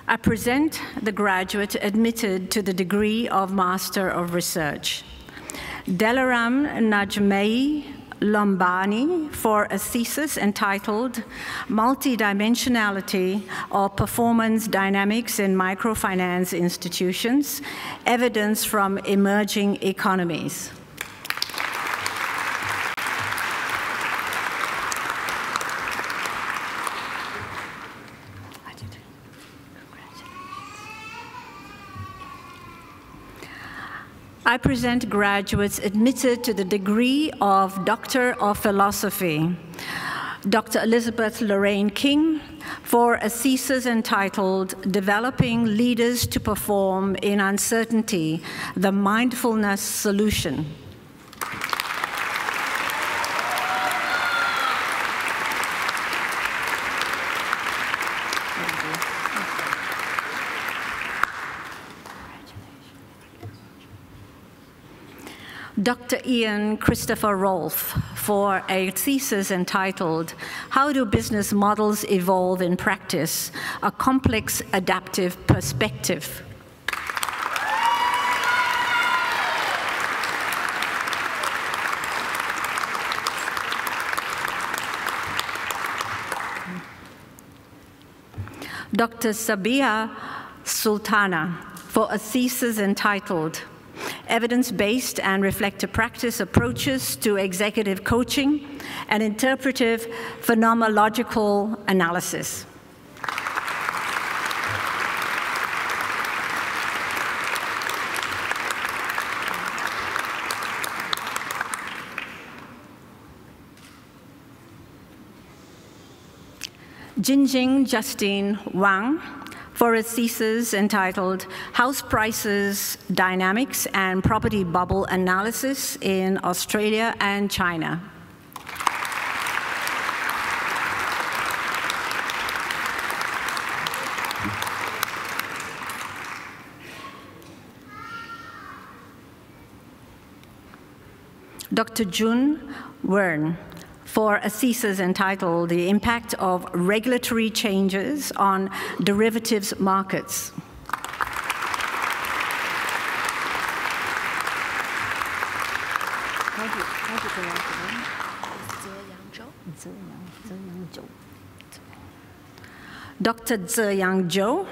I present the graduate admitted to the degree of Master of Research. Delaram Najmei Lombani for a thesis entitled Multidimensionality of Performance Dynamics in Microfinance Institutions, Evidence from Emerging Economies. I present graduates admitted to the degree of Doctor of Philosophy. Dr. Elizabeth Lorraine King for a thesis entitled Developing Leaders to Perform in Uncertainty, the Mindfulness Solution. Dr. Ian Christopher Rolfe for a thesis entitled How Do Business Models Evolve in Practice? A Complex Adaptive Perspective. Dr. Sabia Sultana for a thesis entitled Evidence-Based and Reflective Practice Approaches to Executive Coaching and Interpretive Phenomenological Analysis. Jinjing Justine Wang for a thesis entitled House Prices, Dynamics and Property Bubble Analysis in Australia and China. Dr. Jun Wern for a thesis entitled The Impact of Regulatory Changes on Derivatives Markets. Dr. Zeyang Zhou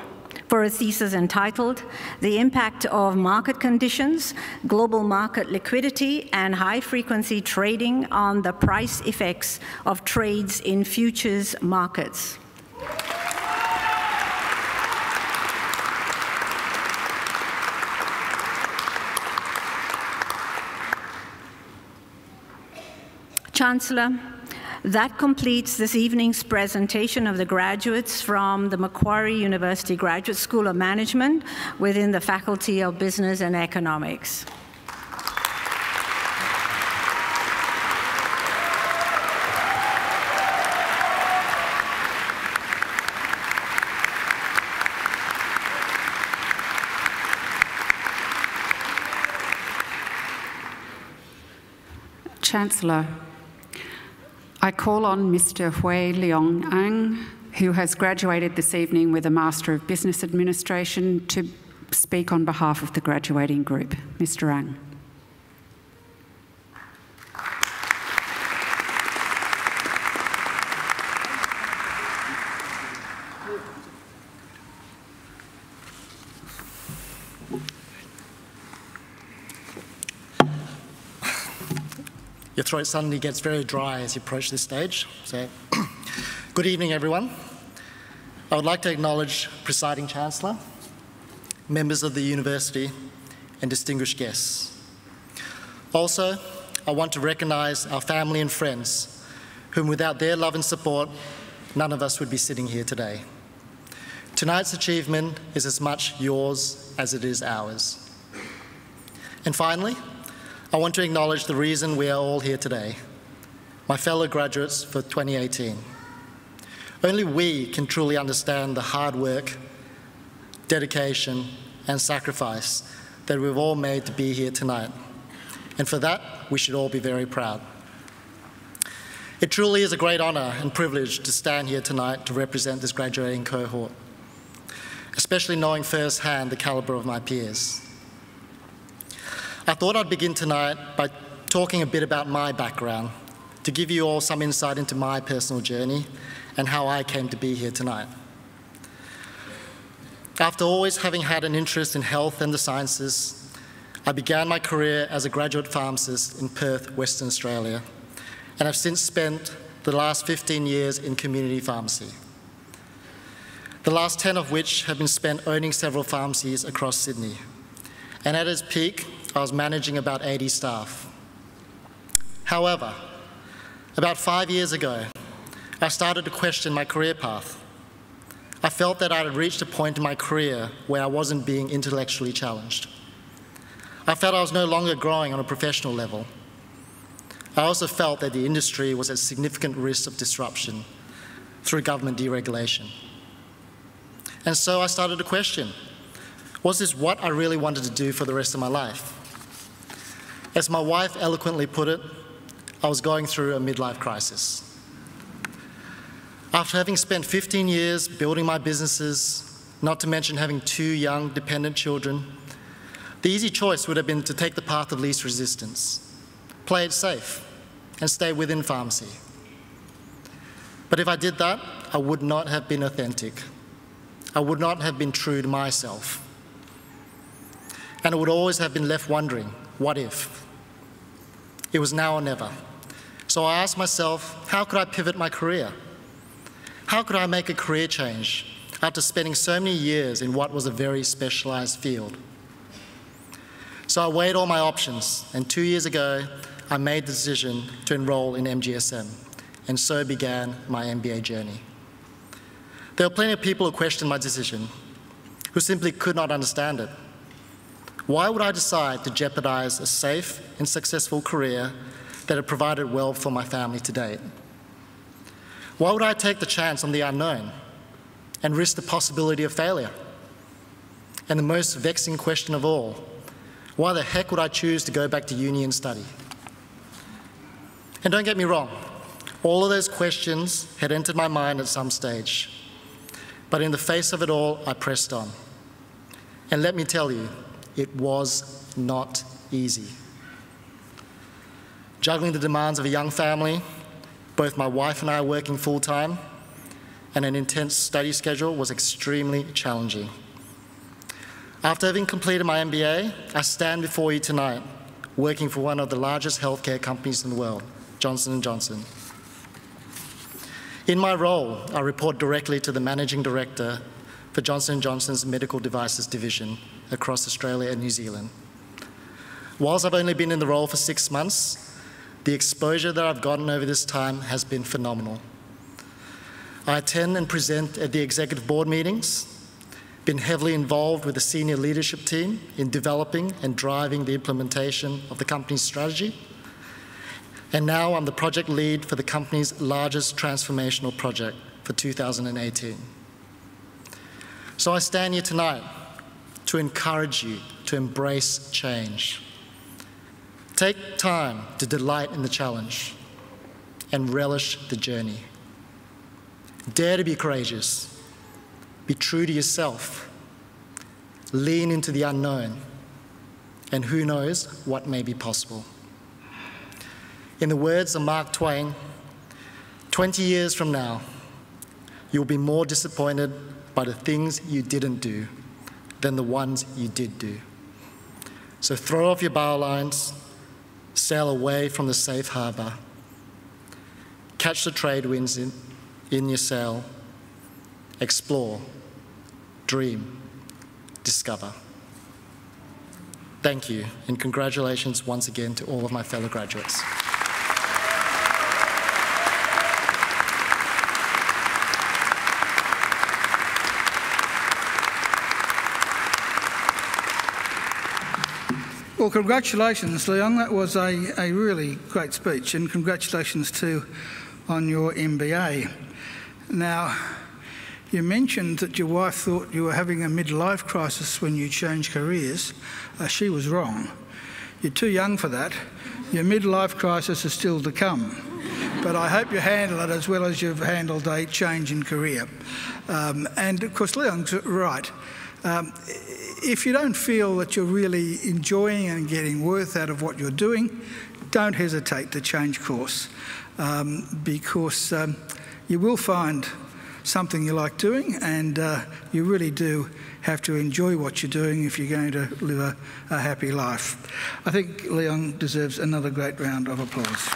for a thesis entitled The Impact of Market Conditions, Global Market Liquidity, and High-Frequency Trading on the Price Effects of Trades in Futures Markets. Chancellor, that completes this evening's presentation of the graduates from the Macquarie University Graduate School of Management within the Faculty of Business and Economics. Chancellor, I call on Mr. Hui Leong Ang, who has graduated this evening with a Master of Business Administration, to speak on behalf of the graduating group. Mr. Ang. Your throat suddenly gets very dry as you approach this stage. So, good evening, everyone. I would like to acknowledge Presiding Chancellor, members of the University, and distinguished guests. Also, I want to recognise our family and friends, whom without their love and support, none of us would be sitting here today. Tonight's achievement is as much yours as it is ours. And finally, I want to acknowledge the reason we are all here today, my fellow graduates for 2018. Only we can truly understand the hard work, dedication, and sacrifice that we've all made to be here tonight. And for that, we should all be very proud. It truly is a great honour and privilege to stand here tonight to represent this graduating cohort, especially knowing firsthand the calibre of my peers. I thought I'd begin tonight by talking a bit about my background, to give you all some insight into my personal journey and how I came to be here tonight. After always having had an interest in health and the sciences, I began my career as a graduate pharmacist in Perth, Western Australia, and have since spent the last 15 years in community pharmacy, the last 10 of which have been spent owning several pharmacies across Sydney. And at its peak, I was managing about 80 staff. However, about 5 years ago, I started to question my career path. I felt that I had reached a point in my career where I wasn't being intellectually challenged. I felt I was no longer growing on a professional level. I also felt that the industry was at significant risk of disruption through government deregulation. And so I started to question, was this what I really wanted to do for the rest of my life? As my wife eloquently put it, I was going through a midlife crisis. After having spent 15 years building my businesses, not to mention having 2 young dependent children, the easy choice would have been to take the path of least resistance, play it safe, and stay within pharmacy. But if I did that, I would not have been authentic. I would not have been true to myself. And I would always have been left wondering, what if? It was now or never. So I asked myself, how could I pivot my career? How could I make a career change after spending so many years in what was a very specialised field? So I weighed all my options, and 2 years ago, I made the decision to enrol in MGSM, and so began my MBA journey. There were plenty of people who questioned my decision, who simply could not understand it. Why would I decide to jeopardise a safe and successful career that had provided well for my family to date? Why would I take the chance on the unknown and risk the possibility of failure? And the most vexing question of all, why the heck would I choose to go back to uni and study? And don't get me wrong, all of those questions had entered my mind at some stage. But in the face of it all, I pressed on. And let me tell you, it was not easy. Juggling the demands of a young family, both my wife and I working full-time, and an intense study schedule was extremely challenging. After having completed my MBA, I stand before you tonight, working for one of the largest healthcare companies in the world, Johnson & Johnson. In my role, I report directly to the Managing Director for Johnson & Johnson's Medical Devices Division across Australia and New Zealand. Whilst I've only been in the role for 6 months, the exposure that I've gotten over this time has been phenomenal. I attend and present at the executive board meetings, been heavily involved with the senior leadership team in developing and driving the implementation of the company's strategy, and now I'm the project lead for the company's largest transformational project for 2018. So I stand here tonight to encourage you to embrace change. Take time to delight in the challenge and relish the journey. Dare to be courageous. Be true to yourself. Lean into the unknown. And who knows what may be possible. In the words of Mark Twain, 20 years from now, you'll be more disappointed by the things you didn't do than the ones you did do. So throw off your bowlines, sail away from the safe harbour, catch the trade winds in your sail, explore, dream, discover. Thank you, and congratulations once again to all of my fellow graduates. Well, congratulations, Leon. That was a really great speech, and congratulations too on your MBA. Now, you mentioned that your wife thought you were having a midlife crisis when you changed careers. She was wrong. You're too young for that. Your midlife crisis is still to come. But I hope you handle it as well as you've handled a change in career. And of course, Leon's right. If you don't feel that you're really enjoying and getting worth out of what you're doing, don't hesitate to change course, because you will find something you like doing, and you really do have to enjoy what you're doing if you're going to live a happy life. I think Leon deserves another great round of applause.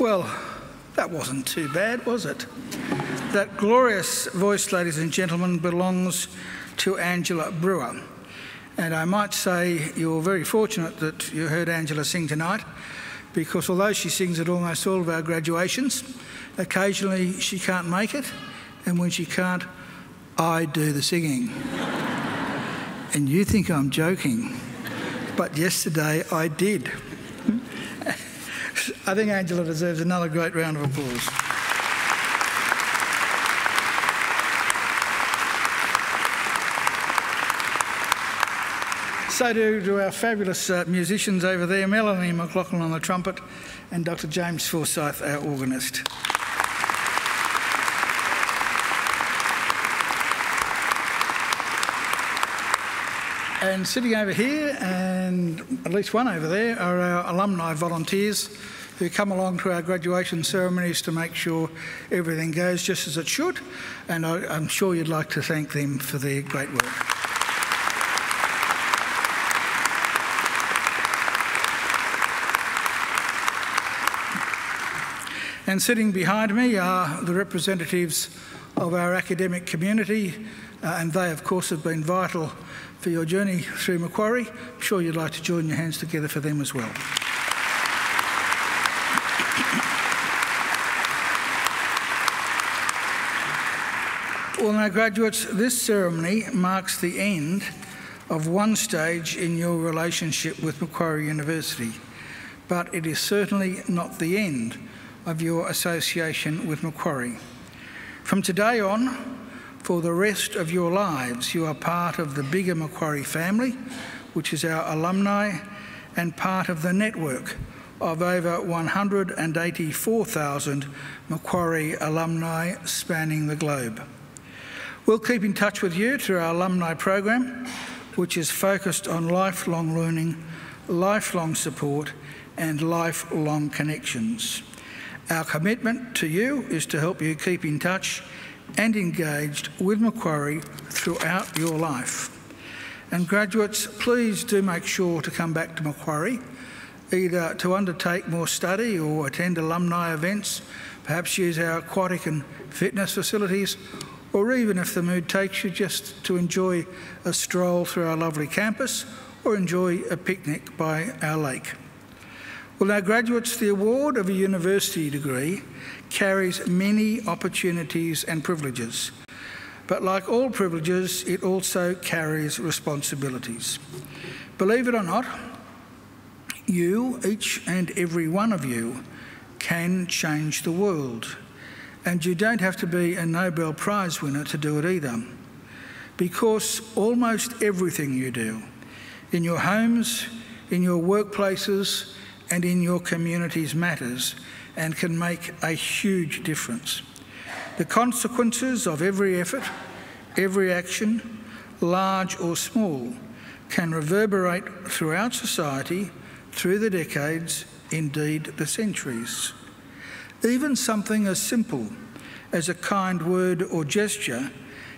Well, that wasn't too bad, was it? That glorious voice, ladies and gentlemen, belongs to Angela Brewer. And I might say you're very fortunate that you heard Angela sing tonight, because although she sings at almost all of our graduations, occasionally she can't make it, and when she can't, I do the singing. And you think I'm joking, but yesterday I did. I think Angela deserves another great round of applause. So to our fabulous musicians over there, Melanie McLaughlin on the trumpet and Dr. James Forsyth, our organist. And sitting over here, and at least one over there, are our alumni volunteers who come along to our graduation ceremonies to make sure everything goes just as it should, and I'm sure you'd like to thank them for their great work. And sitting behind me are the representatives of our academic community, and they, of course, have been vital for your journey through Macquarie. I'm sure you'd like to join your hands together for them as well. Well, now, graduates, this ceremony marks the end of one stage in your relationship with Macquarie University, but it is certainly not the end of your association with Macquarie. From today on, for the rest of your lives, you are part of the bigger Macquarie family, which is our alumni, and part of the network of over 184,000 Macquarie alumni spanning the globe. We'll keep in touch with you through our alumni program, which is focused on lifelong learning, lifelong support, and lifelong connections. Our commitment to you is to help you keep in touch and engaged with Macquarie throughout your life. And graduates, please do make sure to come back to Macquarie, either to undertake more study or attend alumni events, perhaps use our aquatic and fitness facilities, or even, if the mood takes you, just to enjoy a stroll through our lovely campus or enjoy a picnic by our lake. Well, now, graduates, the award of a university degree carries many opportunities and privileges, but like all privileges, it also carries responsibilities. Believe it or not, you, each and every one of you, can change the world, and you don't have to be a Nobel Prize winner to do it either, because almost everything you do, in your homes, in your workplaces, and in your communities matters and can make a huge difference. The consequences of every effort, every action, large or small, can reverberate throughout society, through the decades, indeed the centuries. Even something as simple as a kind word or gesture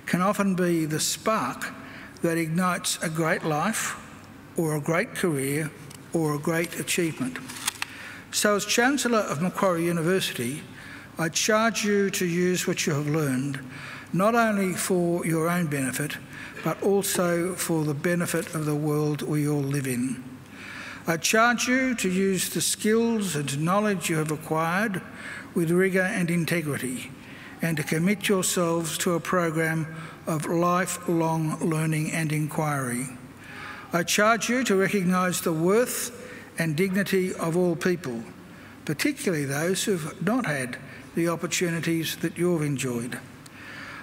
can often be the spark that ignites a great life or a great career or a great achievement. So as Chancellor of Macquarie University, I charge you to use what you have learned, not only for your own benefit, but also for the benefit of the world we all live in. I charge you to use the skills and knowledge you have acquired with rigour and integrity, and to commit yourselves to a program of lifelong learning and inquiry. I charge you to recognise the worth and dignity of all people, particularly those who have not had the opportunities that you've enjoyed.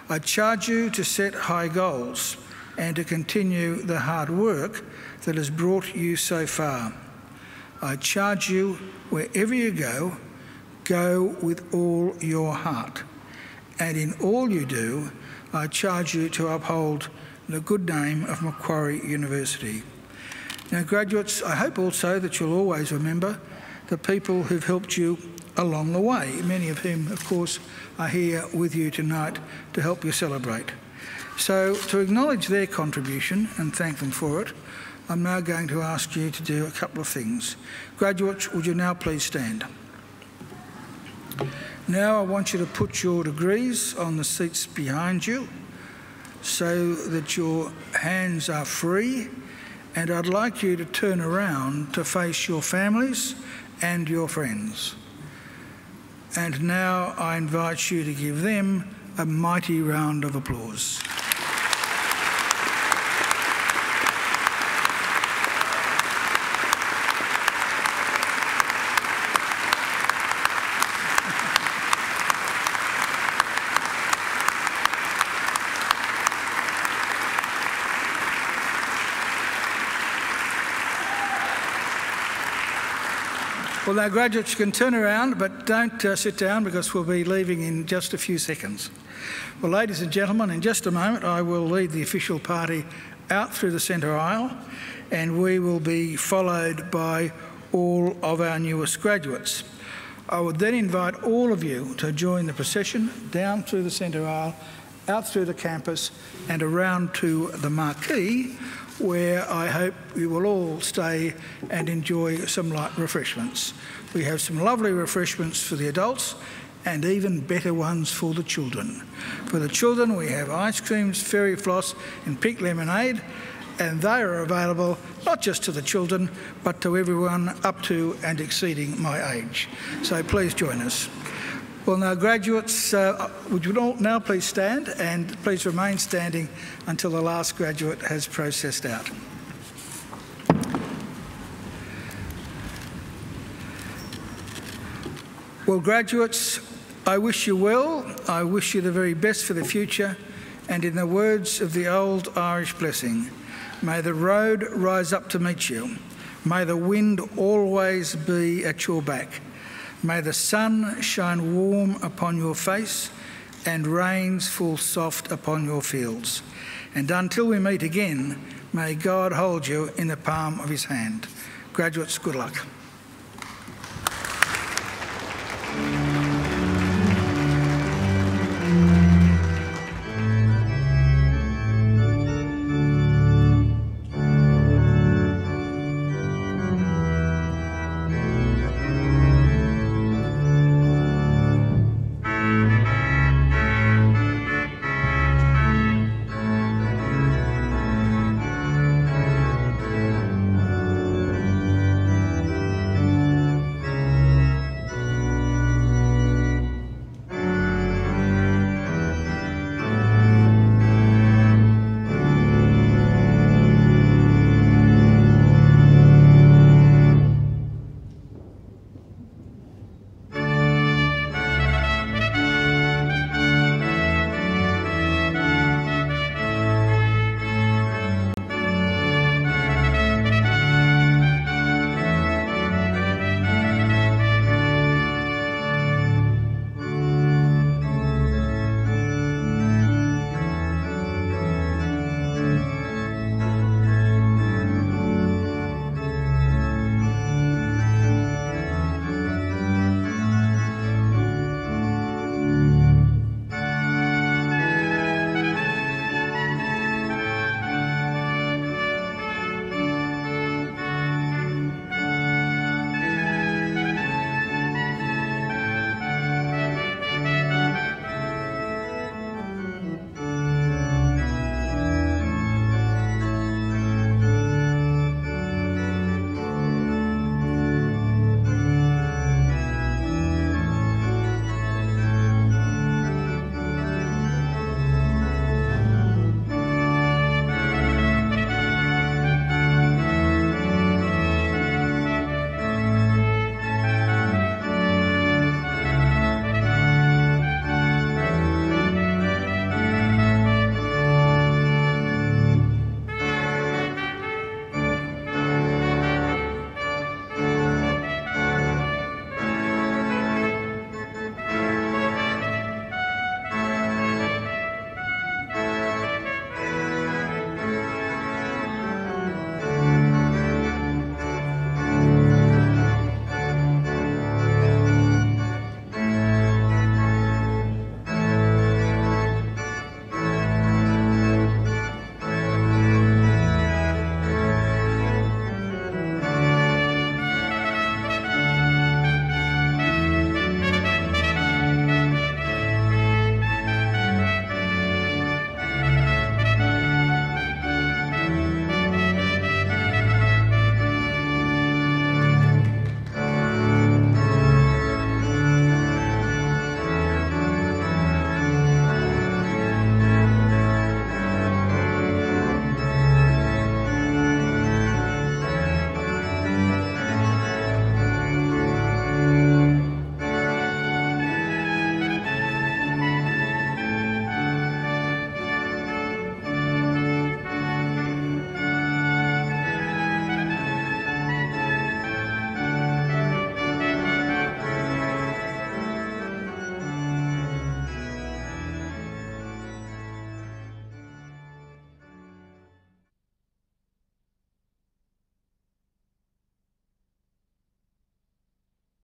I charge you to set high goals and to continue the hard work that has brought you so far. I charge you, wherever you go, go with all your heart. And in all you do, I charge you to uphold the good name of Macquarie University. Now, graduates, I hope also that you'll always remember the people who've helped you along the way, many of whom, of course, are here with you tonight to help you celebrate. So, to acknowledge their contribution and thank them for it, I'm now going to ask you to do a couple of things. Graduates, would you now please stand? Now I want you to put your degrees on the seats behind you so that your hands are free, and I'd like you to turn around to face your families and your friends. And now I invite you to give them a mighty round of applause. Well, now graduates can turn around, but don't sit down because we'll be leaving in just a few seconds. Well, ladies and gentlemen, in just a moment I will lead the official party out through the centre aisle, and we will be followed by all of our newest graduates. I would then invite all of you to join the procession down through the centre aisle, out through the campus and around to the Macquarie, where I hope you will all stay and enjoy some light refreshments. We have some lovely refreshments for the adults and even better ones for the children. For the children, we have ice creams, fairy floss and pink lemonade, and they are available not just to the children but to everyone up to and exceeding my age. So please join us. Well, now graduates, would you all now please stand, and please remain standing until the last graduate has processed out. Well, graduates, I wish you well. I wish you the very best for the future, and in the words of the old Irish blessing, may the road rise up to meet you. May the wind always be at your back. May the sun shine warm upon your face and rains fall soft upon your fields. And until we meet again, may God hold you in the palm of his hand. Graduates, good luck.